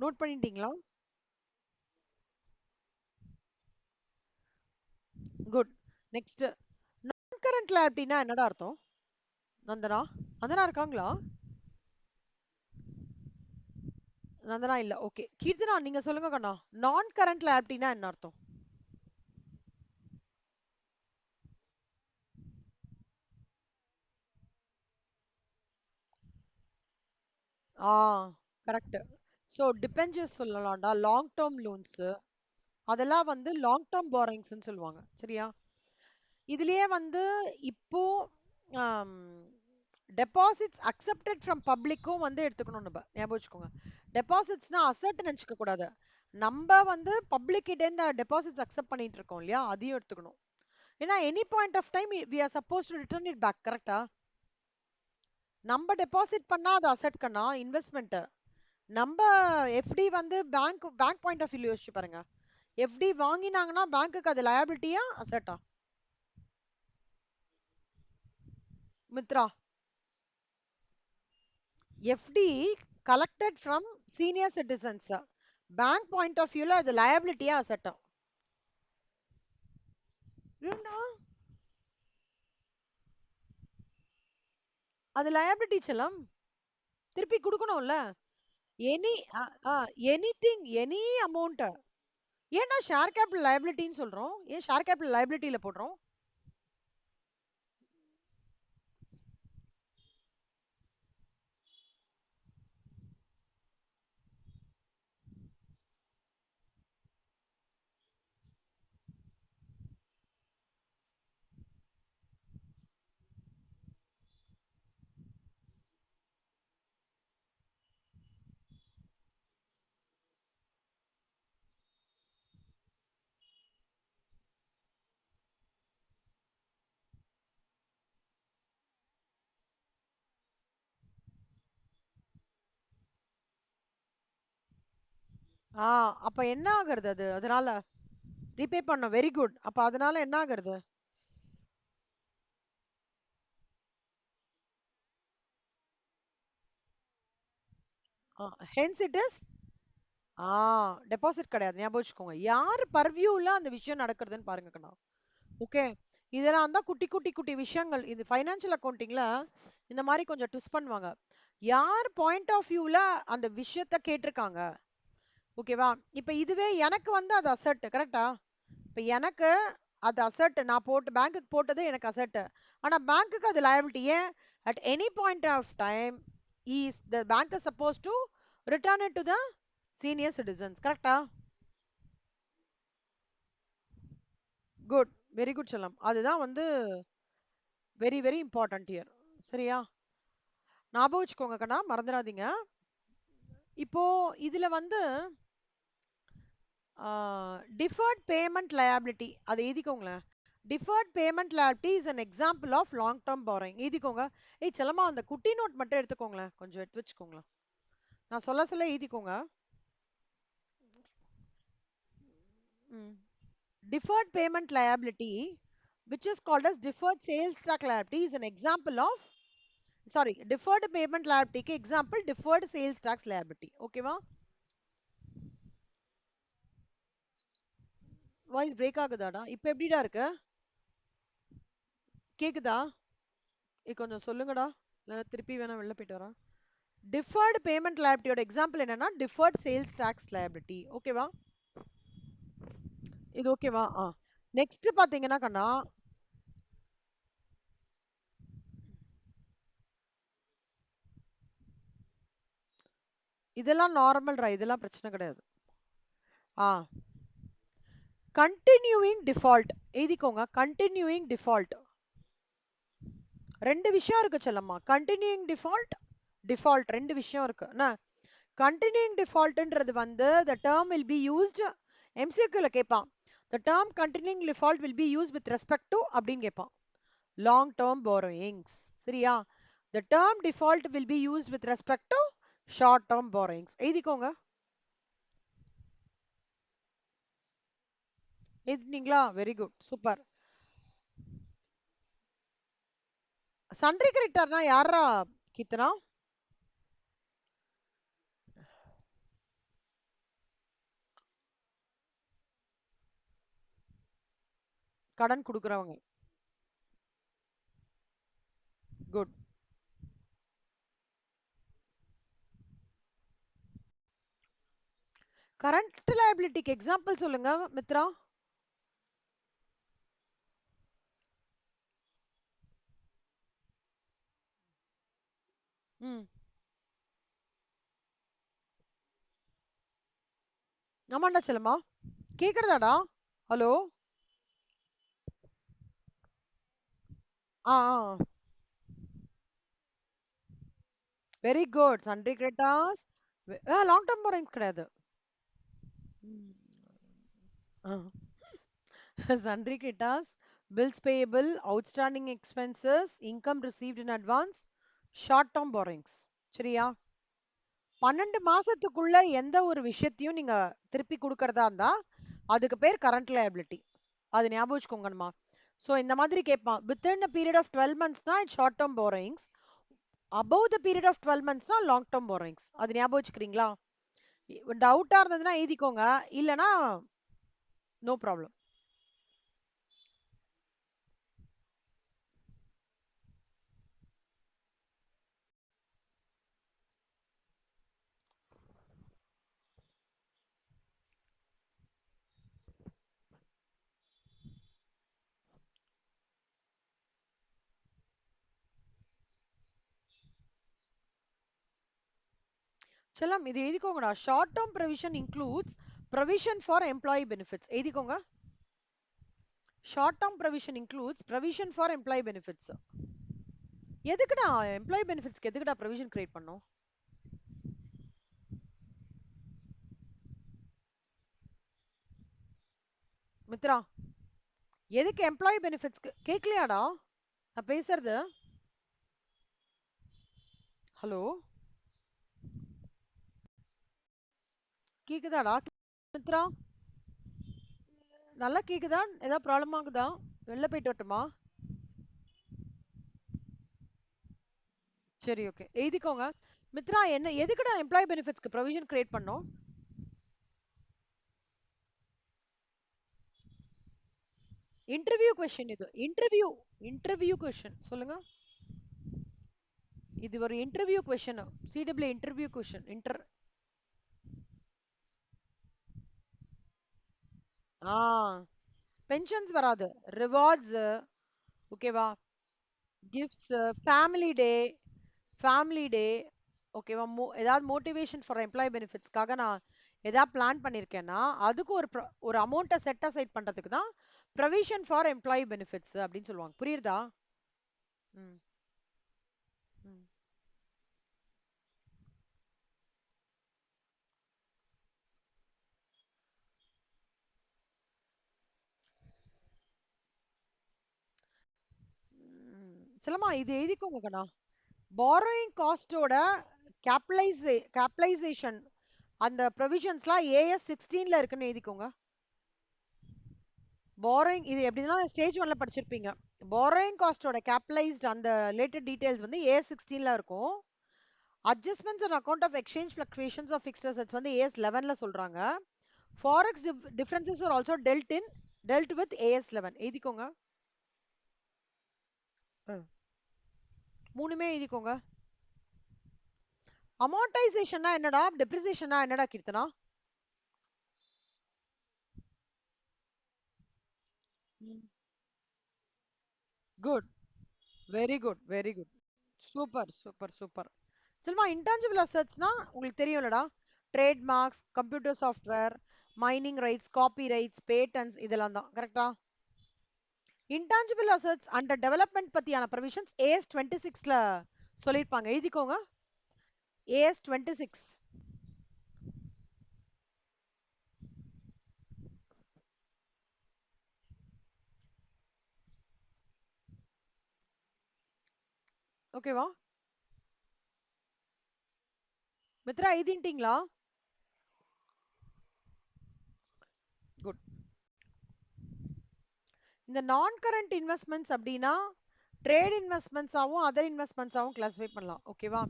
நோட் பண்ணிட்டீங்களா? குட். நெக்ஸ்ட், நான் current liabilityனா என்னடா அர்த்தம்? நந்தனா, நந்தனா இருக்காங்களா? நந்தனா இல்ல. ஓகே கீர்த்தனா நீங்க சொல்லுங்க கண்ணா, நான் கரண்ட் liabilityனா என்ன அர்த்தம்? ஆ, கரெக்ட். சோ டிபெஞ்சர்ஸ் சொல்லலாம்டா, லாங் டேர்ம் லோன்ஸ், அதெல்லாம் வந்து லாங் டேர்ம் பாரோயிங்ஸ்னு சொல்லுவாங்க. சரியா? இதுலயே வந்து இப்போ டெபாசிட்ஸ் அக்செப்டட் ஃப்ரம் பப்ளிக்கும் வந்து எடுத்துக்கணும் நம்ம, ஞாபகம் வச்சுக்கோங்க. டெபாசிட்ஸ்னா அசட் நினைச்சுக்க கூடாது, நம்ம வந்து பப்ளிக் கிட்ட இந்த டெபாசிட்ஸ் அக்செப்ட் பண்ணிட்டு இருக்கோம் இல்லையா, அதையும் எடுத்துக்கணும். ஏன்னா any point of time we are supposed to return it back, கரெக்டா? நம்ம டெபாசிட் பண்ணா அது அசட் கண்ணா, இன்வெஸ்ட்மெண்ட். நம்ம எஃப்டி வந்து பேங்க் பாயிண்ட் ஆஃப் வியூ யோசிச்சு பாருங்க, எஃப்டி வாங்கினாங்கன்னா பேங்க்குக்கு அது லயபிலிட்டியா அசட்டா? Mithra, FD collected from senior citizens, bank point of வியூல அது லயபிலிட்டியா அசட்டா? ஏண்டா அது லயபிலிட்டி செல்லம், திருப்பி கொடுக்கணும்ல. Any anything any amount. ஏன்னா ஷேர் கேபிட்டல் லயபிலிட்டின்னு சொல்றோம், ஏன் ஷேர் கேபிட்டல் லயபிலிட்டியில போடுறோம்? அப்ப என்ன ஆகுறது அது, அதனால ரீபே பண்ணோம், வெரி குட். அப்ப அதனால என்ன ஆகுறது? ஹென்ஸ் இட் இஸ் டெபாசிட் கிடையாது, ஞாபகம் வச்சுக்கோங்க. யார் பர்வியூல அந்த விஷயம் நடக்கிறதுன்னு பாருங்க கண்ணா. ஓகே, இதெல்லாம் தான் குட்டி குட்டி குட்டி விஷயங்கள். இது ஃபைனான்சியல் அக்கவுண்டிங்ல இந்த மாதிரி கொஞ்சம் ட்விஸ்ட் பண்ணுவாங்க. யார் பாயிண்ட் ஆஃப் வியூல அந்த விஷயத்த கேட்டிருக்காங்க, ஓகேவா? இப்ப இதுவே எனக்கு வந்து அது அசட், கரெக்டா? இப்ப எனக்கு அது அசட், நான் போட்டு பேங்க்குக்கு போட்டது எனக்கு அசட். ஆனா பேங்க்குக்கு அது லயபிலிட்டி. ஏன்? At any point of time is the bank is suppose to return it to the senior citizens. கரெக்டா? குட். வெரி குட் செல்லம். அதுதான் வந்து வெரி வெரி இம்பார்ட்டன்ட் ஹியர். சரியா? ஞாபகம் வச்சுக்கோங்க கண்ணா, மறந்துடாதீங்க. இப்போ இதுல வந்து டிஃபர்ட் பேமெண்ட் லயபிலிட்டி அதை எழுதிக்கோங்களேன். Deferred payment liability is an example of long term borrowing. எழுதிக்கோங்க. ஏய் செல்லம்மா, அந்த குட்டி நோட் மட்டும் எடுத்துக்கோங்களேன், கொஞ்சம் எடுத்து வச்சுக்கோங்களேன். நான் சொல்ல சொல்ல எழுதிக்கோங்க. Deferred payment liability, which is called as deferred sales tax liability, is an example of, sorry, deferred payment liability க்கு example deferred sales tax liability. ஓகேவா? வாய்ஸ் பிரேக் ஆகுதாடா? இப்போ எப்படிடா இருக்கு? கேக்குதா? கொஞ்சம் சொல்லுங்கடா, இல்ல திருப்பி வேணா வெளில போயிட்டு வரேன். டிஃபர்டு பேமெண்ட் லைபிலிட்டியோட எக்ஸாம்பிள் என்னன்னா டிஃபர்ட் சேல்ஸ் டாக்ஸ் லைபிலிட்டி. ஓகேவா? இது ஓகேவா? நெக்ஸ்ட் பாத்தீங்கன்னா கண்ணா, இதெல்லாம் நார்மல்ரா, இதெல்லாம் பிரச்சனை கிடையாது. கண்டினியூயிங் டிஃபால்ட் எழுதிக்கோங்க. கண்டினியூயிங் டிஃபால்ட் ரெண்டு விஷயம் இருக்கு செல்லம்மா. கண்டினியூயிங் டிஃபால்ட், டிஃபால்ட் ரெண்டு விஷயம் இருக்கு. என்ன கண்டினியூயிங் டிஃபால்ட்ன்றது வந்து the term will be used, MCQல கேட்பான். the term continuing default will be used with respect to அப்படின்னு கேட்பான். long term borrowings. சரியா? the term default will be used with respect to short term borrowings. எழுதிக்கோங்க. எழுதினீங்களா? Very good, super. Sundry கிரெடிட்டார்னா யாரா கீர்த்தனா? கடன் கொடுக்குறவங்க. குட். கரண்ட் லைபிலிட்டிக்கு எக்ஸாம்பிள் சொல்லுங்க மித்ரா. ம். ஆமாண்டா செல்லம்மா. கேக்குறதாடா? ஹலோ? ஆ. Very good. Sundry creditors long term borrowings கிடையாது. Sundry creditors, bills payable, outstanding expenses, income received in advance, short term borrowings. சரியா? 12 மாசத்துக்குள்ள எந்த ஒரு விஷயத்தையும் நீங்க திருப்பி கொடுக்கறதா இருந்தா அதுக்கு பேர் கரண்ட் liability. அது ஞாபகம் வச்சுக்கோங்கம்மா. சோ இந்த மாதிரி கேட்பான். within a period of 12 months னா short term borrowings, above the period of 12 months னா long term borrowings. அது ஞாபகம் வச்சுக்கிறீங்களா? டவுட்டா இருந்ததுன்னா எழுதிக்கோங்க, இல்லனா நோ ப்ராப்ளம். செல்லம், இது எழுதிக்கோங்கடா. Short term provision includes provision for employee benefits. எழுதிக்கோங்க. Short term provision includes provision for employee benefits. எதுக்குடா எம்ப்ளாயி பெனிஃபிட்ஸ்க்கு எதுக்குடா ப்ரொவிஷன் கிரியேட் பண்ணோம்? மித்ரா, எதுக்கு எம்ப்ளாயி பெனிஃபிட்ஸ்க்கு கேட்கலையாடா நான் பேசுறது? ஹலோ? கேக்குதாடா மித்ரா? நல்லா கேக்குதா? ஏதாவது ப்ராப்ளம் ஆகுதா? வெளில போயிட்டு வரட்டுமா? சரி, ஓகே, எழுதிக்கோங்க. மித்ரா, என்ன எதுக்குடா எம்ப்ளாயி பெனிஃபிட்ஸ்க்கு ப்ரொவிஷன் கிரியேட் பண்ணோம்? இன்டர்வியூ கொஸ்டின் இது. இன்டர்வியூ இன்டர்வியூ கொஸ்டின் சொல்லுங்க. இது ஒரு interview question. CW interview question. ஆ பென்ஷன்ஸ் வராது. ரிவார்ட்ஸ், ஓகேவா? Gifts, family day, family day, ஓகேவா? ஏதாவது மோட்டிவேஷன் ஃபார் எம்ப்ளாயி பெனிஃபிட்ஸ்க்காக நான் ஏதாவது பிளான் பண்ணியிருக்கேன்னா, அதுக்கு ஒரு அமௌண்ட்ட செட் அசைட் பண்றதுக்கு தான் ப்ரொவிஷன் ஃபார் எம்ப்ளாயி பெனிஃபிட்ஸ் அப்படின்னு சொல்லுவாங்க. புரியுதா? ம். ம். செல்லம்மா இது எழுதிக்கோங்க கண்ணா. பாரோயிங் காஸ்டோட கேபிட்டலைசேஷன் அந்த ப்ரொவிஷன்ஸ்லாம் ஏஎஸ் 16ல இருக்குன்னு எழுதிக்கோங்க. பாரோயிங் இது எப்படின்னா ஸ்டேஜ் 1ல படிச்சிருப்பீங்க. பாரோயிங் காஸ்டோட கேபிட்டலைஸ்ட் அந்த ரிலேட்டட் டீடைல்ஸ் வந்து ஏஎஸ் 16ல இருக்கும். Adjustments on account of exchange fluctuations of fixed assets வந்து ஏஎஸ் 11ல சொல்றாங்க. Forex differences are also dealt with AS 11 எழுதிக்கோங்க. மூணுமே எழுதிக்கோங்க. அமார்டைசேஷன்னா என்னடா, டெப்ரிசியேஷன்னா என்னடா கீர்த்தனா? Good, very good, very good. Super, super, super. சொல்லுமா, இன்டான்ஜிபிள் அசெட்ஸ்னா உங்களுக்கு தெரியும்லடா. Trade marks, computer software, mining rights, copy rights, patents இதெல்லாம் தான். கரெக்டா? இன்டான்ஜிபிள் அசெட்ஸ் அண்ட் டெவலப்மெண்ட் பத்தியான ப்ரொவிஷன்ஸ் ஏஎஸ் 26ல சொல்லியிருப்பாங்க. எழுதிக்கோங்க. ஏஎஸ் 26. ஓகேவா? மித்ரா எழுதிட்டீங்களா? குட். இந்த நான் கரண்ட் இன்வெஸ்ட்மெண்ட்ஸ் அப்படின்னா ட்ரேட் இன்வெஸ்ட்மெண்ட்ஸாவும் அதர் இன்வெஸ்ட்மெண்ட்ஸாவும் கிளாஸிஃபை பண்ணலாம். ஓகேவா?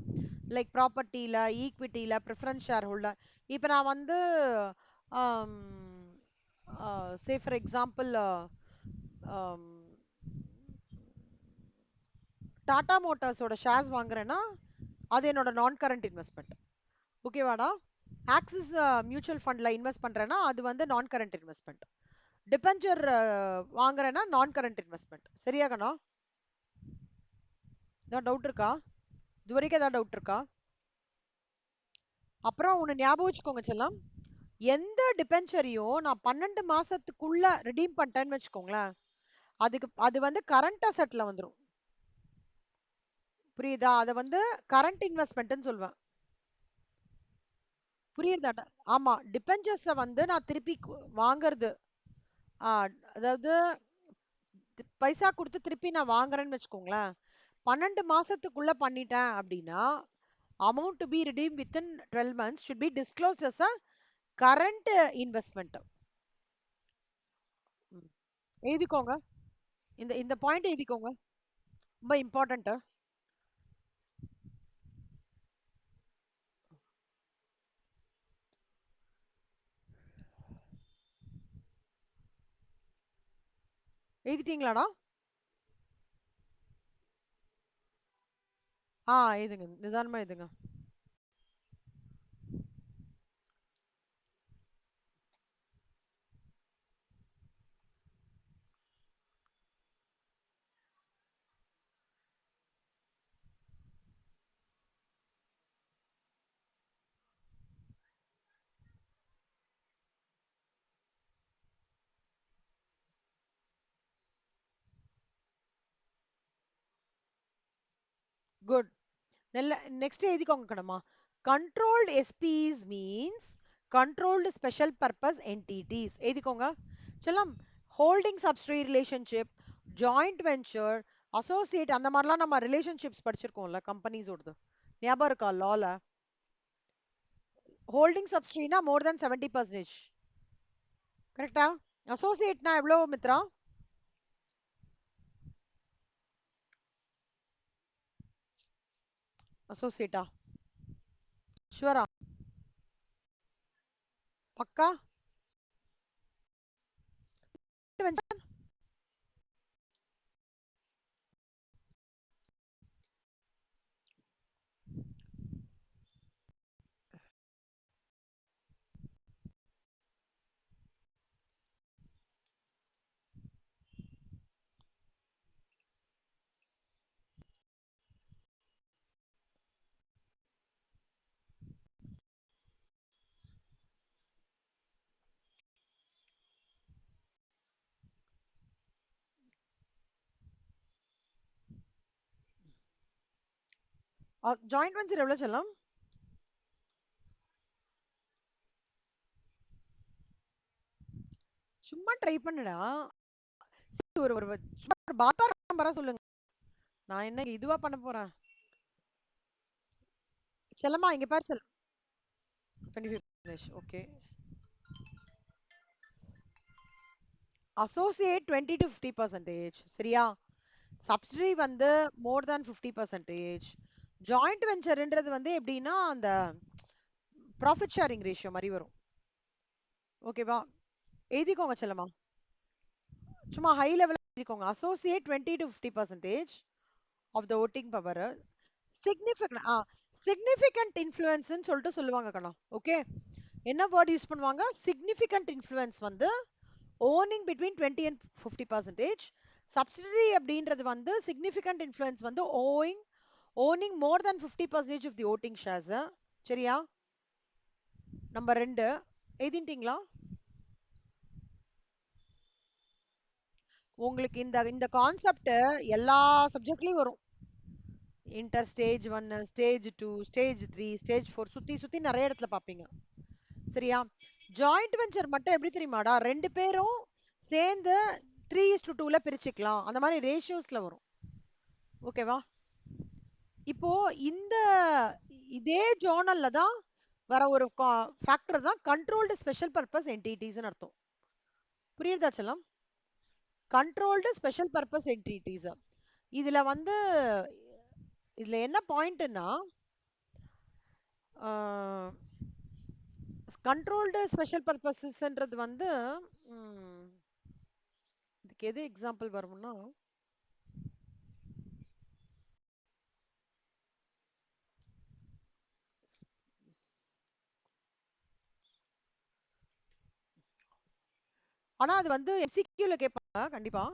லைக் ப்ராப்பர்ட்டியில், ஈக்விட்டியில், ப்ரிஃபரன்ஸ் ஷேர் ஹோல்டர். இப்போ நான் வந்து சே ஃபார் எக்ஸாம்பிள் டாடா மோட்டார்ஸோட ஷேர்ஸ் வாங்குறேன்னா அது என்னோட நான் கரண்ட் இன்வெஸ்ட்மெண்ட். ஓகேவாடா? ஆக்சிஸ் மியூச்சுவல் ஃபண்டில் இன்வெஸ்ட் பண்ணுறேன்னா அது வந்து நான் கரண்ட் இன்வெஸ்ட்மெண்ட். டிபெஞ்சர் வாங்குறேன்னா நான் கரண்ட் இன்வெஸ்ட்மெண்ட். சரியாகண்ணா? ஏதாவது டவுட் இருக்கா? இது வரைக்கும் ஏதாவது டவுட் இருக்கா? அப்புறம் ஒன்று ஞாபகம் வச்சுக்கோங்க செல்லம். எந்த டிபென்ச்சரையும் நான் 12 மாசத்துக்குள்ள ரிடீம் பண்ணிட்டேன்னு வச்சுக்கோங்களேன், அது வந்து கரண்ட் அசெட்ல வந்துடும். புரியுதா? அதை வந்து கரண்ட் இன்வெஸ்ட்மெண்ட்னு சொல்லுவேன். புரியுதா? ஆமா, டிபென்ச்சர்ஸை வந்து நான் திருப்பி வாங்குறது, அதாவது பைசா கொடுத்து திருப்பி நான் வாங்குறேன்னு வச்சுக்கோங்களேன், 12 மாசத்துக்குள்ள பண்ணிட்டேன் அப்படின்னா amount to be redeemed within 12 months should be disclosed as a current investment. எழுதிக்கோங்க. இந்த இந்த பாயிண்ட் எழுதிக்கோங்க, ரொம்ப இம்பார்ட்டன்ட். எழுதிட்டீங்களாடா? எழுதுங்க, நிதானமா எழுதுங்க. குட். நல்ல. நெக்ஸ்ட் எழுதிக்கோங்க கடமா. Controlled SPEs means controlled special purpose entities. எழுதிக்கோங்க செல்லம். Holding subsidiary relationship, joint venture, associate, அந்த மாதிரிலாம் நம்ம ரிலேஷன்ஷிப்ஸ் படிச்சிருக்கோம்ல கம்பெனிஸோடது. ஞாபகம் இருக்கா லால? ஹோல்டிங் சப்சிடரினா மோர் தென் 70%. கரெக்டா? அசோசியேட்னா எவ்வளோ மித்ரா? அசோசியேட்டா? ஷுவரா? பக்கா? ஜாயிண்ட் வெஞ்சர் எவ்வளவு செல்லம்? சும்மா ட்ரை பண்ணுடா. ஒரு ஒரு சும்மா ஒரு பாப்பா நம்பரா சொல்லுங்க. நான் என்ன இதுவா பண்ண போறேன்? செல்லம்மா இங்க பாரு செல்லம். 25 ஓகே. Associate 20 to 50%. சரியா? சப்சிடரி வந்து மோர் தேன் 50%. ஜாயிண்ட் வெஞ்சர்ன்றது வந்து எப்படின்னா அந்த ப்ராஃபிட் ஷேரிங் ரேஷியோ மாதிரி வரும். ஓகேவா? எழுதிக்கோங்க செல்லம்மா. சும்மா ஹை லெவல் எழுதிக்கோங்க. Associate 20 to 50% of the voting power. Significant இன்ஃப்ளூயன்ஸ்ன்னு சொல்லிட்டு சொல்லுவாங்க கண்ணா. ஓகே, என்ன வேர்ட் யூஸ் பண்ணுவாங்க? சிக்னிஃபிகண்ட் இன்ஃப்ளூயன்ஸ் வந்து ஓனிங் பிட்வீன் 20 and 50%. சப்சிடரி அப்படின்றது வந்து சிக்னிஃபிகண்ட் இன்ஃப்ளூயன்ஸ் வந்து owning more than 50% of the voting shares. சரியா? நம்பர் 2 எழுதிட்டீங்களா? உங்களுக்கு இந்த இந்த கான்செப்ட் எல்லா சப்ஜெக்ட்லயும் வரும். Inter stage 1, stage 2, stage 3, stage 4 சுத்தி சுத்தி நிறைய இடத்துல பாப்பீங்க. சரியா? ஜாயிண்ட் வெஞ்சர் மட்டும் எப்படி தெரியுமாடா? ரெண்டு பேரும் சேர்ந்து 3:2ல பிரிச்சுக்கலாம். அந்த மாதிரி ரேஷியோஸ்ல வரும். ஓகேவா? இப்போ இந்த இதே ஜோனல்ல தான் வர ஒரு ஃபேக்டர் தான் கண்ட்ரோல்டு ஸ்பெஷல் பர்பஸ் என்டிட்டிஸ்னு அர்த்தம். புரியுதா செல்லம்? Controlled special purpose entities. இதுல வந்து இதுல என்ன பாயிண்ட்னா கண்ட்ரோல்டு ஸ்பெஷல் பர்பஸஸ்ன்றது வந்து இதுக்கு எது எக்ஸாம்பிள் வரும்னா ஆனா அது வந்து எம்சிக்யூல கேட்பாங்க கண்டிப்பா.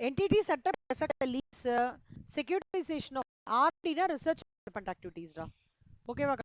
entity setup affect the lease securitization of RD research development activities டா. ஓகேவா?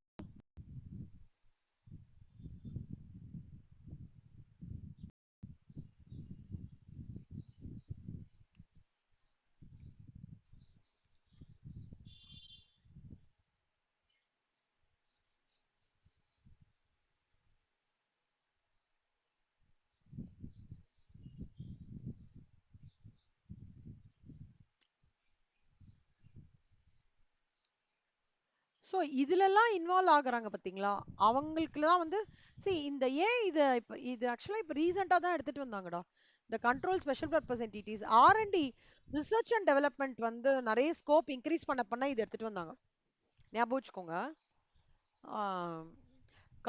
ஸோ இதுலலாம் இன்வால்வ் ஆகுறாங்க பார்த்தீங்களா? அவங்களுக்குலாம் வந்து இந்த இது இப்போ இது ஆக்சுவலாக இப்போ ரீசெண்டாக தான் எடுத்துட்டு வந்தாங்கடா. இந்த control special purpose entities R&D research and development வந்து நிறைய ஸ்கோப் இன்க்ரீஸ் பண்ண இது எடுத்துட்டு வந்தாங்க. ஞாபகம் வச்சுக்கோங்க.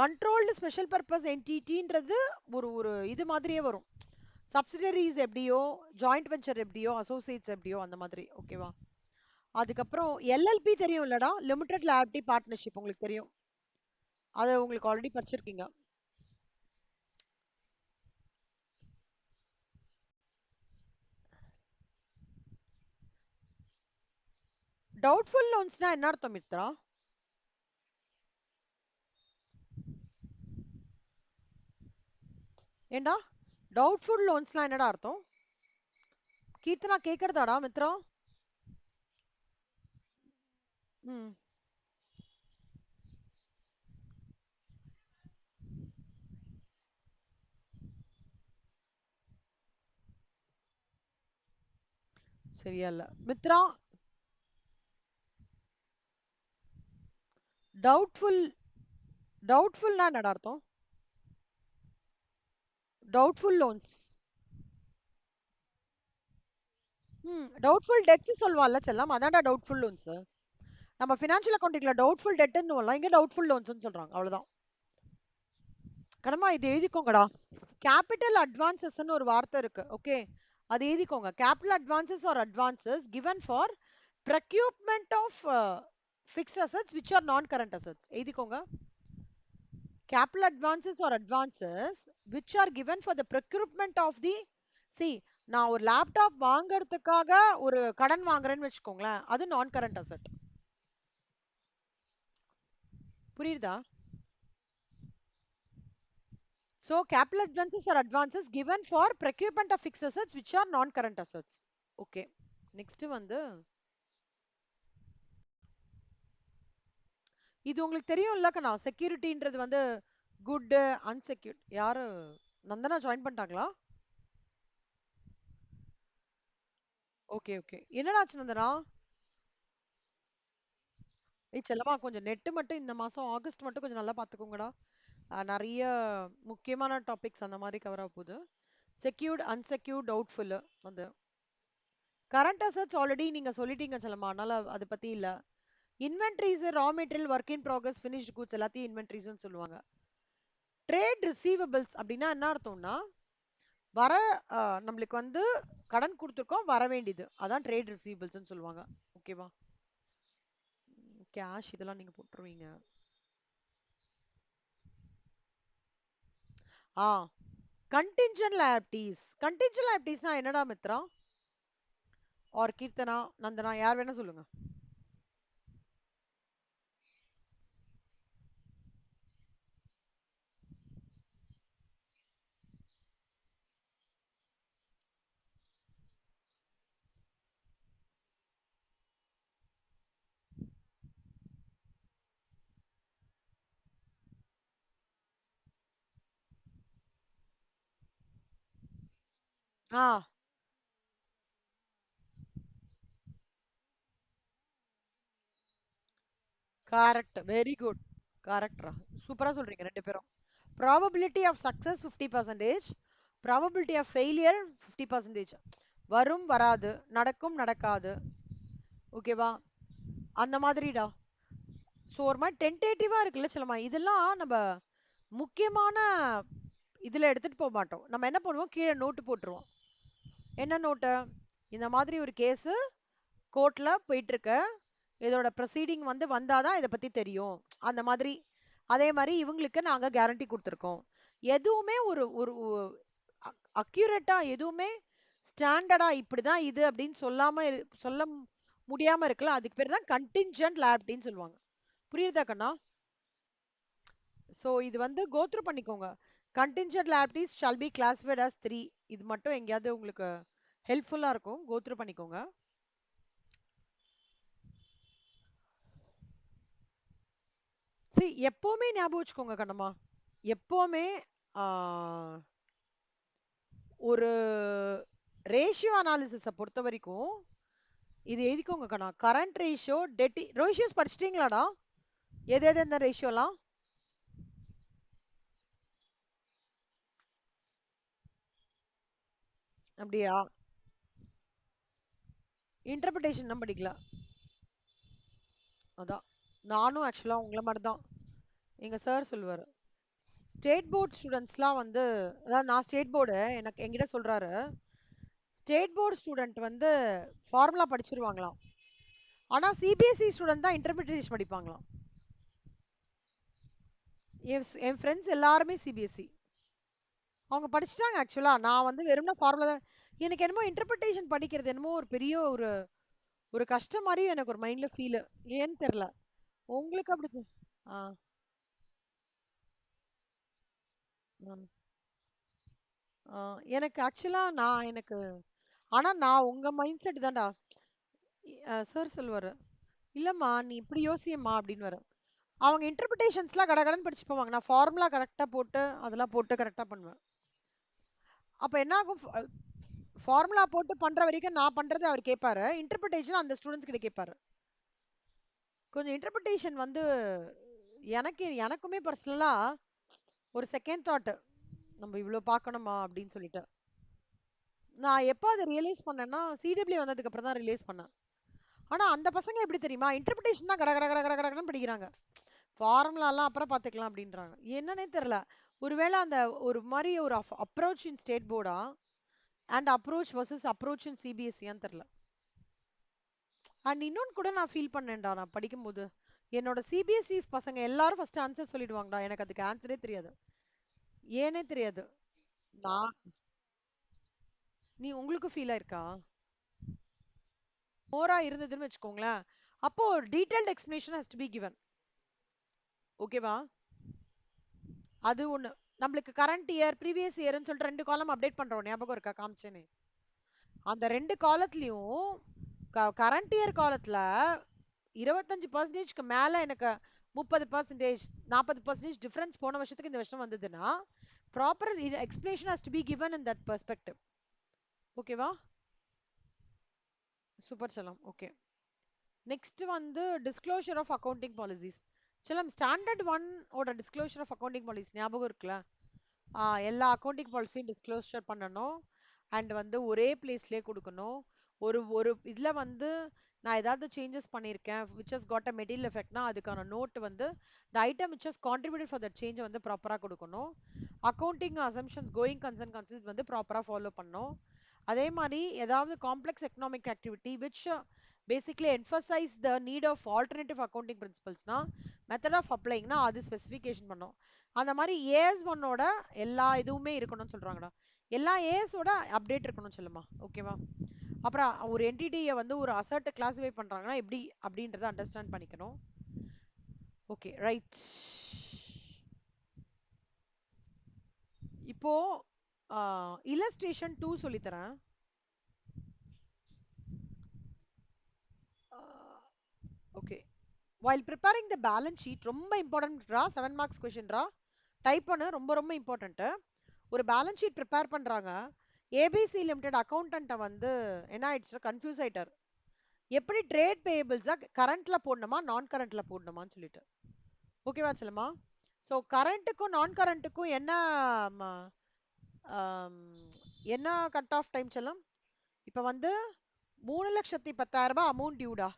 கண்ட்ரோல்டு ஸ்பெஷல் பர்பஸ் என்டிட்டின்றது ஒரு ஒரு இது மாதிரியே வரும். சப்சிடரிஸ் எப்படியோ, ஜாயிண்ட் வெஞ்சர் எப்படியோ, அசோசியேட்ஸ் எப்படியோ அந்த மாதிரி. ஓகேவா? அதுக்கப்புறம் எல்எல்பி தெரியும் இல்லடா? லிமிடெட் லைபிலிட்டி பார்ட்னர்ஷிப் உங்களுக்கு தெரியும். அதை உங்களுக்கு ஆல்ரெடி படிச்சிருக்கீங்க. டவுட்ஃபுல் லோன்ஸ்னா என்ன அர்த்தம் மித்ரா? ஏண்டா டவுட்ஃபுல் லோன்ஸ்லாம் என்னடா அர்த்தம்? கீர்த்தனா கேக்குறதாடா மித்ரா? ம், சரியா இல்ல மித்ரா. டவுட்ஃபுல் டவுட்ஃபுல்னா என்னடா அர்த்தம்? Doubtful loans. டவுட்ஃபுல் டெட்ஸ் சொல்வான்ல செல்லம், அதான்டா டவுட்ஃபுல் லோன்ஸ். நம்ம ஃபினான்ஷியல் அக்கவுண்டிங்ல டவுட்ஃபுல் டெட்னு சொல்லலாம், இங்க டவுட்ஃபுல் லோன்ஸ்னு சொல்றாங்க. அவ்வளவுதான். கடமா இது எழுதிக்கோங்கடா. கேபிட்டல் அட்வான்சஸ்னு ஒரு வார்த்தை இருக்கு. ஓகே, அது எழுதிக்கோங்க. Capital advances or advances given for procurement of fixed assets which are non-current assets. எழுதிக்கோங்க. Capital advances or advances which are given for the procurement of the see நான் ஒரு லேப்டாப் வாங்குறதுக்காக ஒரு கடன் வாங்குறேன்னு வச்சுக்கோங்களேன், அது நான் கரண்ட் அசெட். புரியுதா? So capital advances are advances given for procurement of fixed assets which are non current assets. Okay, next வந்து இது உங்களுக்கு தெரியும்ல கண்ணா, செக்யூரிட்டின்றது வந்து குட் அன்செக்யூர்ட். யாரு நந்தனா ஜாயின் பண்ணிட்டாங்களா? ஓகே ஓகே, என்னடாச்சு நந்தனா? ஏய் செல்லமா, கொஞ்சம் நெட் மட்டும் இந்த மாசம் ஆகஸ்ட் மட்டும் கொஞ்சம் நல்லா பாத்துக்கோங்கடா. நிறைய முக்கியமான டாபிக்ஸ் அந்த மாதிரி கவர் ஆக போகுது. செக்யூர்ட் அன்செக்யூர்ட் டவுட்ஃபுல் வந்து கரண்ட் அசெட்ஸ் ஆல்ரெடி நீங்க சொல்லிட்டீங்க செல்லமா, அதனால அதை பத்தி இல்ல. Inventories, raw material, work in progress, finished goods எல்லாத்தையும் இன்வென்ட்ரிஸ்னு சொல்லுவாங்க. ட்ரேட் ரிசீவபிள்ஸ் அப்படின்னா என்ன அர்த்தம்னா, வர நம்மளுக்கு வந்து கடன் கொடுத்துருக்கோம், வர வேண்டியது, அதான் ட்ரேட் ரிசீவபிள்ஸ்னு சொல்லுவாங்க. ஓகேவா? கேஷ் இதெல்லாம் நீங்க போட்டுருவீங்க. ஆ கண்டின்ஜென்ட் லைபிலிட்டிஸ். கண்டின்ஜென்ட் லைபிலிட்டிஸ்னா என்னடா மித்ரா ஆர் கீர்த்தனா, நந்தனா, யார் வேணா சொல்லுங்க. ஆ கரெக்ட், வெரி குட். கரெக்ட்ரா, சூப்பரா சொல்றீங்க ரெண்டு பேரும். Probability of success 50%, probability of failure 50%. வரும் வராது, நடக்கும் நடக்காது. ஓகேவா? அந்த மாதிரிடா. ஸோ ஒரு மாதிரி டென்டேட்டிவா இருக்குல்ல சொல்லமா, இதெல்லாம் நம்ம முக்கியமான இதுல எடுத்துட்டு போக மாட்டோம். நம்ம என்ன பண்ணுவோம், கீழே நோட்டு போட்டுருவோம். என்ன நோட்டு? இந்த மாதிரி ஒரு கேஸ் கோர்ட்ல போயிட்டு இருக்க, இதோட ப்ரொசீடிங் வந்து வந்தாதான் இதை பத்தி தெரியும், அந்த மாதிரி. அதே மாதிரி இவங்களுக்கு நாங்க கேரண்டி கொடுத்துருக்கோம். எதுவுமே ஒரு ஒரு அக்யூரேட்டா, எதுவுமே ஸ்டாண்டர்டா இப்படிதான் இது அப்படின்னு சொல்ல முடியாம இருக்குல்ல, அதுக்கு பேர் தான் கண்டின்ஜென்ட் லைபிலிட்டின்னு சொல்லுவாங்க. புரியுதா கண்ணா? சோ இது வந்து கோத்ரூ பண்ணிக்கோங்க. contingent liabilities shall be classified as 3. இது மட்டும் எங்கயாவது உங்களுக்கு ஹெல்ப்ஃபுல்லா இருக்கும், கோத்ரூ பண்ணிக்கோங்க. சரி, எப்பவுமே ஞாபகம் வச்சுக்கோங்க கண்ணம்மா, எப்பவுமே ஒரு ரேஷியோ அனாலிசிஸ பொறுத்த வரைக்கும் இது எழுதிக்கோங்க கண்ணா. கரண்ட் ரேஷியோ, டெட் ரேஷியோஸ் படிச்சிட்டீங்களாடா? எது எது இந்த ரேஷியோலாம்? அப்படியா? இன்டர்பிரிட்டேஷன் தான் படிக்கல. அதான் நானும் ஆக்சுவலா உங்களை மாதிரி தான். எங்க சார் சொல்லுவாரு, ஸ்டேட் போர்ட் ஸ்டூடெண்ட்ஸ்லாம் வந்து, அதாவது நான் ஸ்டேட் போர்டு, எனக்கு என்கிட்ட சொல்றாரு, ஸ்டேட் போர்டு ஸ்டூடெண்ட் வந்து ஃபார்முலா படிச்சிருவாங்களாம், ஆனா சிபிஎஸ்இ ஸ்டூடெண்ட் தான் இன்டர்பிரிட்டேஷன் படிப்பாங்களாம். என் ஃப்ரெண்ட்ஸ் எல்லாருமே சிபிஎஸ்இ, அவங்க படிச்சுட்டாங்க. ஆக்சுவலா நான் வந்து வெறும்னா ஃபார்முலா தான். எனக்கு என்னமோ இன்டர்பிரிட்டேஷன் படிக்கிறது என்னமோ ஒரு பெரிய ஒரு ஒரு கஷ்டம் மாதிரி எனக்கு ஒரு மைண்ட்ல ஃபீல். ஏன்னு தெரியல. உங்களுக்கு அப்படி ஆ ஆ. ஆ, எனக்கு ஆக்சுவலா நான் எனக்கு ஆனா நான் உங்க மைண்ட் செட் தான்டா. சார் சொல்லுவாரு, இல்லம்மா நீ இப்படி யோசியம்மா அப்படின்னு வர. அவங்க இன்டர்பிரிட்டேஷன்ஸ்லாம் கடகடன்னு படிச்சு போவாங்க, நான் ஃபார்முலா கரெக்டா போட்டு அதெல்லாம் போட்டு கரெக்டா பண்ணுவேன். அப்ப என்ன ஆகும், ஃபார்முலா போட்டு பண்ற வரைக்கும் நான் பண்றது அவர் கேட்பாரு, இன்டர்பிரிட்டேஷன் அந்த ஸ்டூடெண்ட்ஸ் கிட்ட கேட்பாரு. கொஞ்சம் இன்டர்பிரிட்டேஷன் வந்து எனக்குமே பர்சனலா ஒரு செகண்ட் தாட், நம்ம இவ்வளவு பார்க்கணுமா அப்படின்னு சொல்லிட்டு. நான் எப்போ அதை ரியலைஸ் பண்ணேன்னா சிடபிள்யூ வந்ததுக்கு அப்புறம் தான் ரியலைஸ் பண்ணேன். ஆனா அந்த பசங்க எப்படி தெரியுமா, இன்டர்பிரிட்டேஷன் தான் கட கட கட கட கடன்னு படிக்கிறாங்க, ஃபார்முலாலாம் அப்புறம் பார்த்துக்கலாம் அப்படின்றாங்க. என்னன்னே தெரியல. ஒருவேளை அந்த ஒரு மாதிரி ஒரு அப்ரோச் இன் ஸ்டேட் போர்டா and approach versus approach in சிபிஎஸ்சியான்னு தெரியல. அண்ட் இன்னொன்னு கூட நான் ஃபீல் பண்ணேன்டா நான் படிக்கும்போது. என்னோட சிபிஎஸ்இ பசங்க எல்லாரும் ஃபர்ஸ்ட் ஆன்சர் சொல்லிடுவாங்கடா. எனக்கு அதுக்கு ஆன்சரே தெரியாது. ஏனே தெரியாது. நான் நீ உங்களுக்கு ஃபீல் ஆயிருக்கா? மோரா இருந்ததுன்னு வச்சுக்கோங்களேன். அப்போ detailed explanation has to be given. ஓகேவா? அது ஒண்ணு. நம்மளுக்கு கரண்ட் இயர், ப்ரீவியஸ் இயர்னு சொல்லிட்டு 2 காலம் அப்டேட் பண்றோம். ஞாபகம் இருக்கா காமிச்சேனே? அந்த 2 காலத்துலயும் கரண்ட் இயர் காலத்துல 25%க்கு மேல எனக்கு 30%, 40% டிஃபரன்ஸ் போன வருஷத்துக்கு இந்த வருஷம் வந்ததுன்னா proper explanation has to be given in that perspective. ஓகேவா? சூப்பர் செல்லம். ஓகே. நெக்ஸ்ட் வந்து டிஸ்க்ளோஷர் ஆஃப் அக்கவுண்டிங் பாலிசிஸ். செல்லம் ஸ்டாண்டர்ட் 1 ஓட டிஸ்க்ளோஷர் ஆஃப் அக்கவுண்டிங் பாலிசி ஞாபகம் இருக்குல்ல? எல்லா அக்கவுண்டிங் பாலிசியும் டிஸ்க்ளோஷர் பண்ணணும். அண்ட் வந்து ஒரே பிளேஸ்லயே கொடுக்கணும். ஒரு ஒரு இதுல வந்து நான் ஏதாவது சேஞ்சஸ் பண்ணியிருக்கேன் which has got a material எஃபெக்ட்னா அதுக்கான நோட் வந்து the item which has contributed for that change வந்து ப்ராப்பரா கொடுக்கணும். Accounting assumptions going concern consist வந்து ப்ராப்பரா ஃபாலோ பண்ணணும். அதே மாதிரி ஏதாவது complex economic activity which basically emphasise the need of alternative accounting பிரின்சிபல்ஸ்னா மெத்தட் ஆஃப் அப்ளைங்னா அது ஸ்பெசிஃபிகேஷன் பண்ணோம். அந்த மாதிரி ஏஎஸ் ஒன்னோட எல்லா இதுவுமே இருக்கணும்னு சொல்றாங்கடா. எல்லா ஏஎஸோட அப்டேட் இருக்கணும்னு சொல்லுமா. ஓகேவா? அப்புறம் ஒரு என்டிட்டியை வந்து ஒரு அசர்ட்டை கிளாசிஃபை பண்றாங்கன்னா எப்படி அப்படின்றத அண்டர்ஸ்டாண்ட் பண்ணிக்கணும். Okay right. இப்போ இல்லஸ்ட்ரேஷன் 2 சொல்லித்தரேன். Okay. while preparing the balance sheet ரொம்ப இம்பார்ட்டன்ட்ரா. 7 மார்க்ஸ் கொஸ்டின்ரா. டைப் பண்ணு. ரொம்ப ரொம்ப இம்பார்ட்டன்ட். ஒரு பேலன்ஸ் ஷீட் ப்ரிப்பேர் பண்றாங்க. ஏபிசி லிமிடெட் அக்கௌண்டன்ட்ட வந்து என்ன ஆயிடுச்சு, கன்ஃபியூஸ் ஆயிட்டார். எப்படி ட்ரேட் பேயபிள்ஸா கரண்ட்ல போடணுமா நான் கரண்ட்ல போடணுமான்னு சொல்லிட்டு. ஓகேவா செல்லமா? ஸோ கரண்ட்டுக்கும் நான் கரண்ட்டுக்கும் என்ன என்ன கட் ஆஃப் டைம் செல்லம்? இப்போ வந்து 3,10,000 அமௌண்ட் டியூடா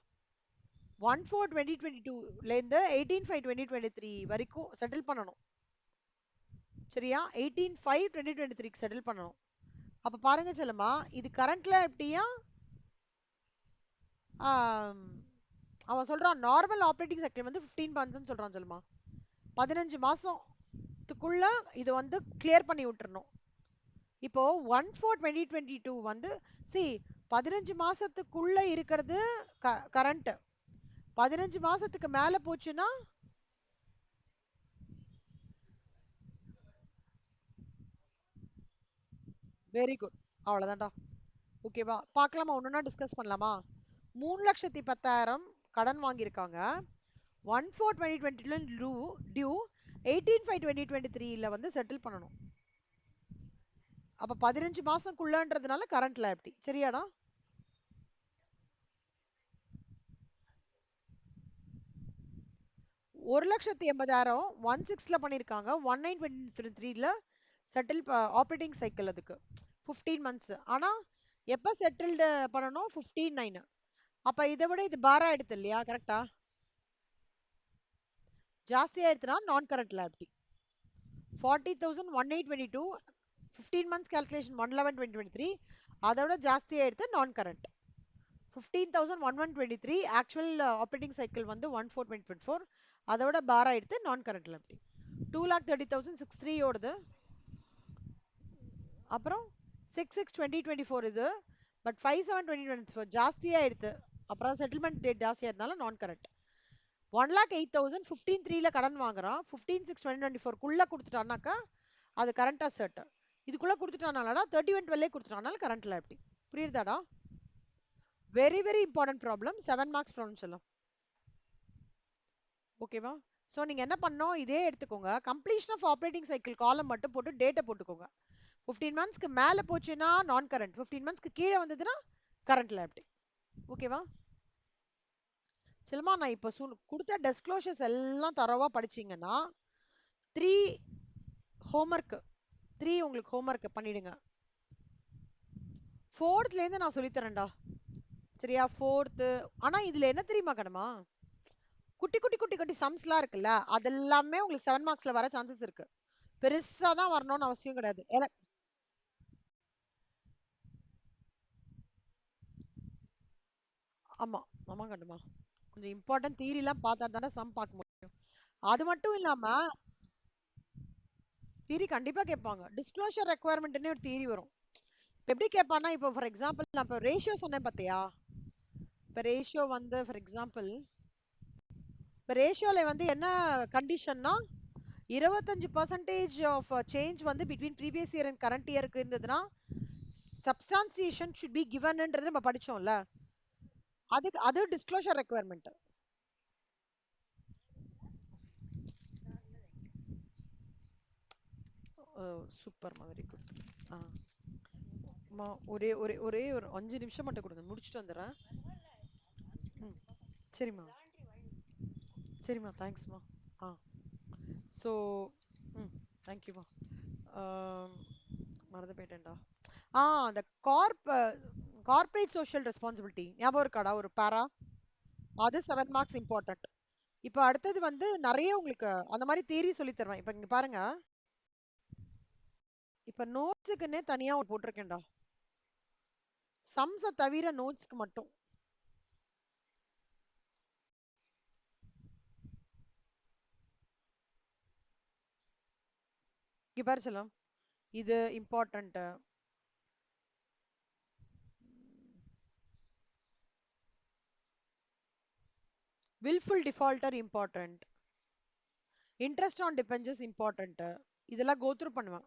1/4/2022லேருந்து 18/5/2023 வரைக்கும் செட்டில் பண்ணணும். சரியா? 18/5/2023 செட்டில் பண்ணணும். அப்ப பாருங்க செல்லமா, இது கரண்ட்ல எப்படியா அவன் சொல்றான் நார்மல் ஆப்ரேட்டிங் சைக்கிள் வந்து 15 months சொல்றான் செல்லமா. 15 மாசத்துக்குள்ள இது வந்து கிளியர் பண்ணி விட்டுறணும். இப்போ 1/4/2022 வந்து சி 15 மாசத்துக்குள்ள இருக்கிறது கரண்ட். 15 மாசத்துக்கு மேல போச்சுன்னா வெரி குட். அவ்வளவுதான்டா. ஓகேவா? பார்க்கலாமா? ஒன்னொன்னா டிஸ்கஸ் பண்ணலாமா? 3,10,000 கடன் வாங்கியிருக்காங்க. 1/4/2022 டியூ 18/5/2023 வந்து செட்டில் பண்ணணும். அப்ப 15 மாசம்க்குள்ளன்றதுனால கரண்ட் லைபிலிட்டி. சரியாடா? 1,80,000 16ல பண்ணிருக்காங்க. 19/23ல செட்டில் ஆப்ரேட்டிங் சைக்கிள் அதுக்கு 15 months. ஆனா எப்ப செட்டில்டு பண்ணணும்? 15/9. அப்ப இதை விட இது பாரா ஆயிடுது இல்லையா? கரெக்டா? ஜாஸ்தி ஆயிடுச்சுன்னா நான் கரண்ட் லைபிலிட்டி. 40,1822 15 months calculation 1/11/2023. அதோட ஜாஸ்தி ஆயிடுது நான் கரண்ட். 15,1123 ஆக்சுவல் ஆப்ரேட்டிங் சைக்கிள் வந்து 1/4/2024. அதோட பார் ஆயிடுது நான் கரண்ட் லைபிலிட்டி. 2,30,063 ஓடுது. அப்புறம் 6/6/2024 இது. பட் 5/7/2024 ஜாஸ்தி ஆயிடுது. அப்புறம் செட்டில்மெண்ட் டேட் ஜாஸ்தியா இருந்தாலும் நான் கரண்ட். 1,08,000 15/3ல கடன் வாங்குறான். 15/6/2024 கொடுத்துட்டான்னாக்கா அது கரண்ட் அசெட். இதுக்குள்ள கொடுத்துட்டானாலடா 31/12 கொடுத்துட்டானால கரண்ட் லைபிலிட்டி. புரியுதாடா? Very very important problem. 7 marks problem சொல்லலாம். ஓகேவா? ஸோ நீங்க என்ன பண்ணோம், இதே எடுத்துக்கோங்க. கம்ப்ளீஷன் ஆஃப் ஆப்ரேட்டிங் சைக்கிள் காலம் மட்டும் போட்டு டேட்டை போட்டுக்கோங்க. 15 monthsக்கு மேல போச்சுன்னா நான் கரண்ட், 15 monthsக்கு கீழே வந்ததுன்னா கரண்ட் லைபிலிட்டி. ஓகேவா? செல்மா நான் இப்போ கொடுத்த டிஸ்க்ளோஷர்ஸ் எல்லாம் தரவா படிச்சீங்கன்னா 3 ஹோம்ஒர்க் 3 உங்களுக்கு ஹோம்ஒர்க் பண்ணிடுங்க. 4th இருந்து நான் சொல்லித்தரேன்டா. சரியா? 4th. ஆனா இதுல என்ன தெரியுமா கணமா, குட்டி குட்டி குட்டி குட்டி சம்ஸ்லாம் இருக்குல்ல, அதெல்லாமே உங்களுக்கு 7 மார்க்ஸ்ல வர சான்சஸ் இருக்கு. பெருசா தான் வரணும்னு அவசியம் கிடையாது. ஆமா ஆமா கண்டுமா. கொஞ்சம் இம்பார்ட்டன்ட் தியரி எல்லாம் பார்த்தா தானே சம் பார்க்க முடியும். அது மட்டும் இல்லாம தியரி கண்டிப்பா கேட்பாங்க. டிஸ்க்ளோஷர் ரெக்குவயர்மெண்ட்னே ஒரு தியரி வரும். இப்ப எப்படி கேட்பான்னா, இப்போ ஃபார் எக்ஸாம்பிள் நான் இப்போ ரேஷியோ சொன்னேன் பார்த்தியா? இப்போ ரேஷியோ வந்து ஃபார் எக்ஸாம்பிள் இப்போ ரேஷியோல வந்து என்ன கண்டிஷன்னா 25% ஆஃப் சேஞ்ச் வந்து between previous year and current இயருக்கு இருந்ததுன்னா சப்ஸ்டான்சியேஷன் ஷுட் பி கிவன்ன்றது நம்ம படிச்சோம்ல. அதுக்கு அது டிஸ்க்ளோஷர் ரெக்குவயர்மெண்ட். சூப்பர்மா, வெரி குட். ஒரே ஒரே ஒரே ஒரு 5 நிமிஷம் மட்டும் கொடுங்க, முடிச்சுட்டு வந்துடுறேன். ம் சரிம்மா சரிம்மா, தேங்க்ஸ்மா. ஆ ஸோ ம் தேங்க்யூம்மா. மறந்து போயிட்டேன்டா. அந்த கார்ப்பரேட் சோஷியல் ரெஸ்பான்சிபிலிட்டி ஞாபகம் இருக்காடா ஒரு பேரா? அது 7 மார்க்ஸ் இம்பார்ட்டன்ட். இப்போ அடுத்தது வந்து நிறைய உங்களுக்கு அந்த மாதிரி தியரி சொல்லி தருவேன். இப்போ இங்க பாருங்க, இப்போ நோட்ஸுக்குன்னே தனியா ஒரு போட்டிருக்கேன்டா, சம்ஸை தவிர நோட்ஸ்க்கு மட்டும். இங்க பாரு செல்லம், இது important. Wilful defaulter important. Interest on debentures important. இதெல்லாம் கோ த்ரூ பண்ணுவேன்.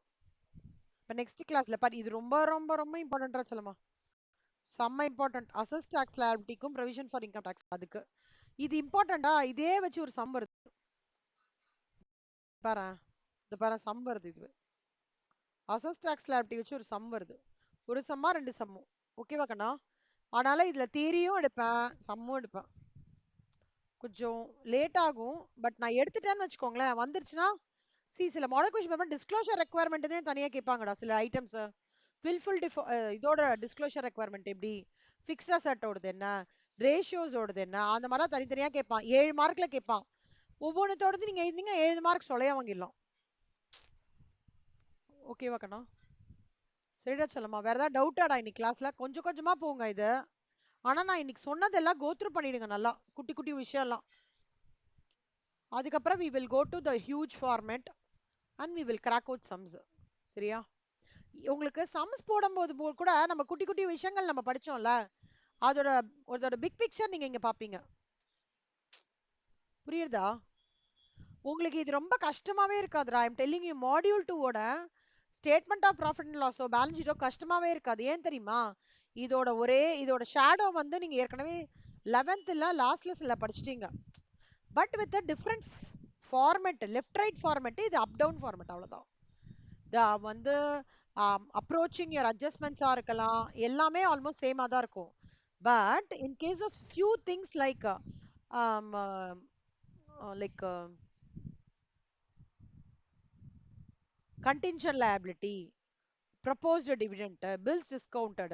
இப்போ நெக்ஸ்ட் கிளாஸ்ல பாரு, இது ரொம்ப ரொம்ப ரொம்ப இம்பார்ட்டன்டா சொல்லுமா, செம்ம இம்பார்ட்டன்ட். அசஸ் டாக்ஸ் லைபிலிட்டிக்கும் ப்ரொவிஷன் ஃபார் இன்கம் டாக்ஸ், அதுக்கு இது இம்பார்ட்டன்டா. இதே வச்சு ஒரு சம் வருது பாரு, இந்த பாரு சம் வருது. இது அசஸ் டாக்ஸ் லைபிலிட்டி வச்சு ஒரு சம் வருது. ஒரு சம்மா 2 சம்மும் ஓகேவா கண்ணா? அதனால இதுல தியரியும் எடுப்பேன், சம்மும் எடுப்பேன். கொஞ்சம் லேட் ஆகும், பட் நான் எடுத்துட்டேன்னு வச்சுக்கோங்களேன், வந்துருச்சுன்னா சில மாடல் கொஸ்டின் பேப்பர் டிஸ்க்ளோஷர் ரெக்குவயர்மெண்ட்னே தனியா கேட்பாங்கடா சில ஐட்டம்ஸ். வில்ஃபுல் இதோட டிஸ்க்ளோஷர் ரெக்குவயர்மெண்ட் எப்படி, ஃபிக்ஸ்ட் அசெட்டோடது என்ன, ரேஷியோஸோடது என்ன, அந்த மாதிரிலாம் தனித்தனியா கேட்பான். 7 மார்க்ல கேட்பான். ஒவ்வொன்றத்தோடது நீங்க எழுதிங்க 7 மார்க் சொல்லையா வாங்கிடலாம். ஓகேவா கண்ணா? சரிடா சொல்லமா, வேற ஏதாவது டவுட்டாடா? இன்னைக்கு கிளாஸ்ல கொஞ்சம் கொஞ்சமா போங்க இது. ஆனா நான் இன்னைக்கு சொன்னதெல்லாம் கோத்ரூ பண்ணிடுங்க நல்லா, குட்டி குட்டி விஷயம்லாம். அதுக்கப்புறம் we will go to the huge format and we will crack out sums. சரியா? உங்களுக்கு சம்ஸ் போடும்போது கூட நம்ம குட்டி குட்டி விஷயங்கள் நம்ம படிச்சோம்ல, அதோட அதோட பிக் பிக்சர் நீங்க இங்க பாப்பீங்க. புரியுதா? உங்களுக்கு இது ரொம்ப கஷ்டமாவே இருக்காதுடா. I am telling you, module 2 ஓட ஸ்டேட்மெண்ட் ஆஃப் ப்ராஃபிட் அண்ட் லாஸோ பேலன்ஸ் ஷீட்டோ கஷ்டமாவே இருக்காது. ஏன் தெரியுமா? இதோட ஷேடோ வந்து நீங்க ஏற்கனவே 11th லாஸ்ட் லெசன்ல படிச்சிட்டீங்க. But with different format, left right format, இது அப் டவுன் ஃபார்மேட், அவ்வளவுதான். வந்து அப்ரோச்சிங் யுவர் அட்ஜஸ்ட்மெண்ட்ஸா இருக்கலாம், எல்லாமே ஆல்மோஸ்ட் சேமா தான் இருக்கும். But in case of few things like like contingent liability, proposed dividend, bills discounted,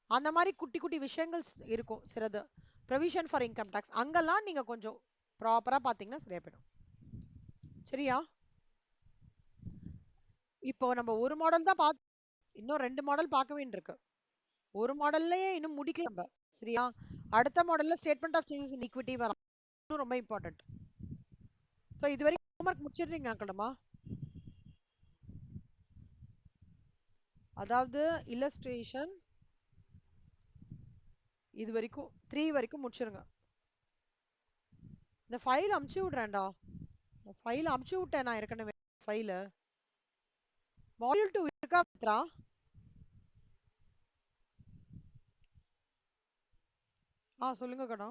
அந்த மாதிரி குட்டி குட்டி விஷயங்கள் இருக்கும் சிலது. ப்ரொவிஷன் ஃபார் இன்கம் டாக்ஸ், அங்கெல்லாம் நீங்க கொஞ்சம் ப்ராப்பரா பாத்தீங்கன்னா சரியா போயிடும். சரியா? இப்போ நம்ம ஒரு மாடல் தான் இன்னும் 2 மாடல் பார்க்க வேண்டியிருக்கு. ஒரு மாடல்லயே இன்னும் முடிக்கல நம்ம. சரியா? அடுத்த மாடல்ல statement of changes in equity வரும், ரொம்ப இம்பார்ட்டன்ட். ஸோ இது வரைக்கும் ஹோம்ஒர்க் முடிச்சிடுறீங்க அக்கடமா? அதாவது இல்லஸ்ட்ரேஷன் இது வரைக்கும் 3 வரைக்கும் முடிச்சிருங்க. இந்த ஃபைல் அமுச்சு விடுறேன்டா, ஃபைல் அமுச்சு விட்டேன் நான் ஏற்கனவே. ஃபைல் மாடியூல் 2 இருக்கா மித்ரா? சொல்லுங்க கண்ணா.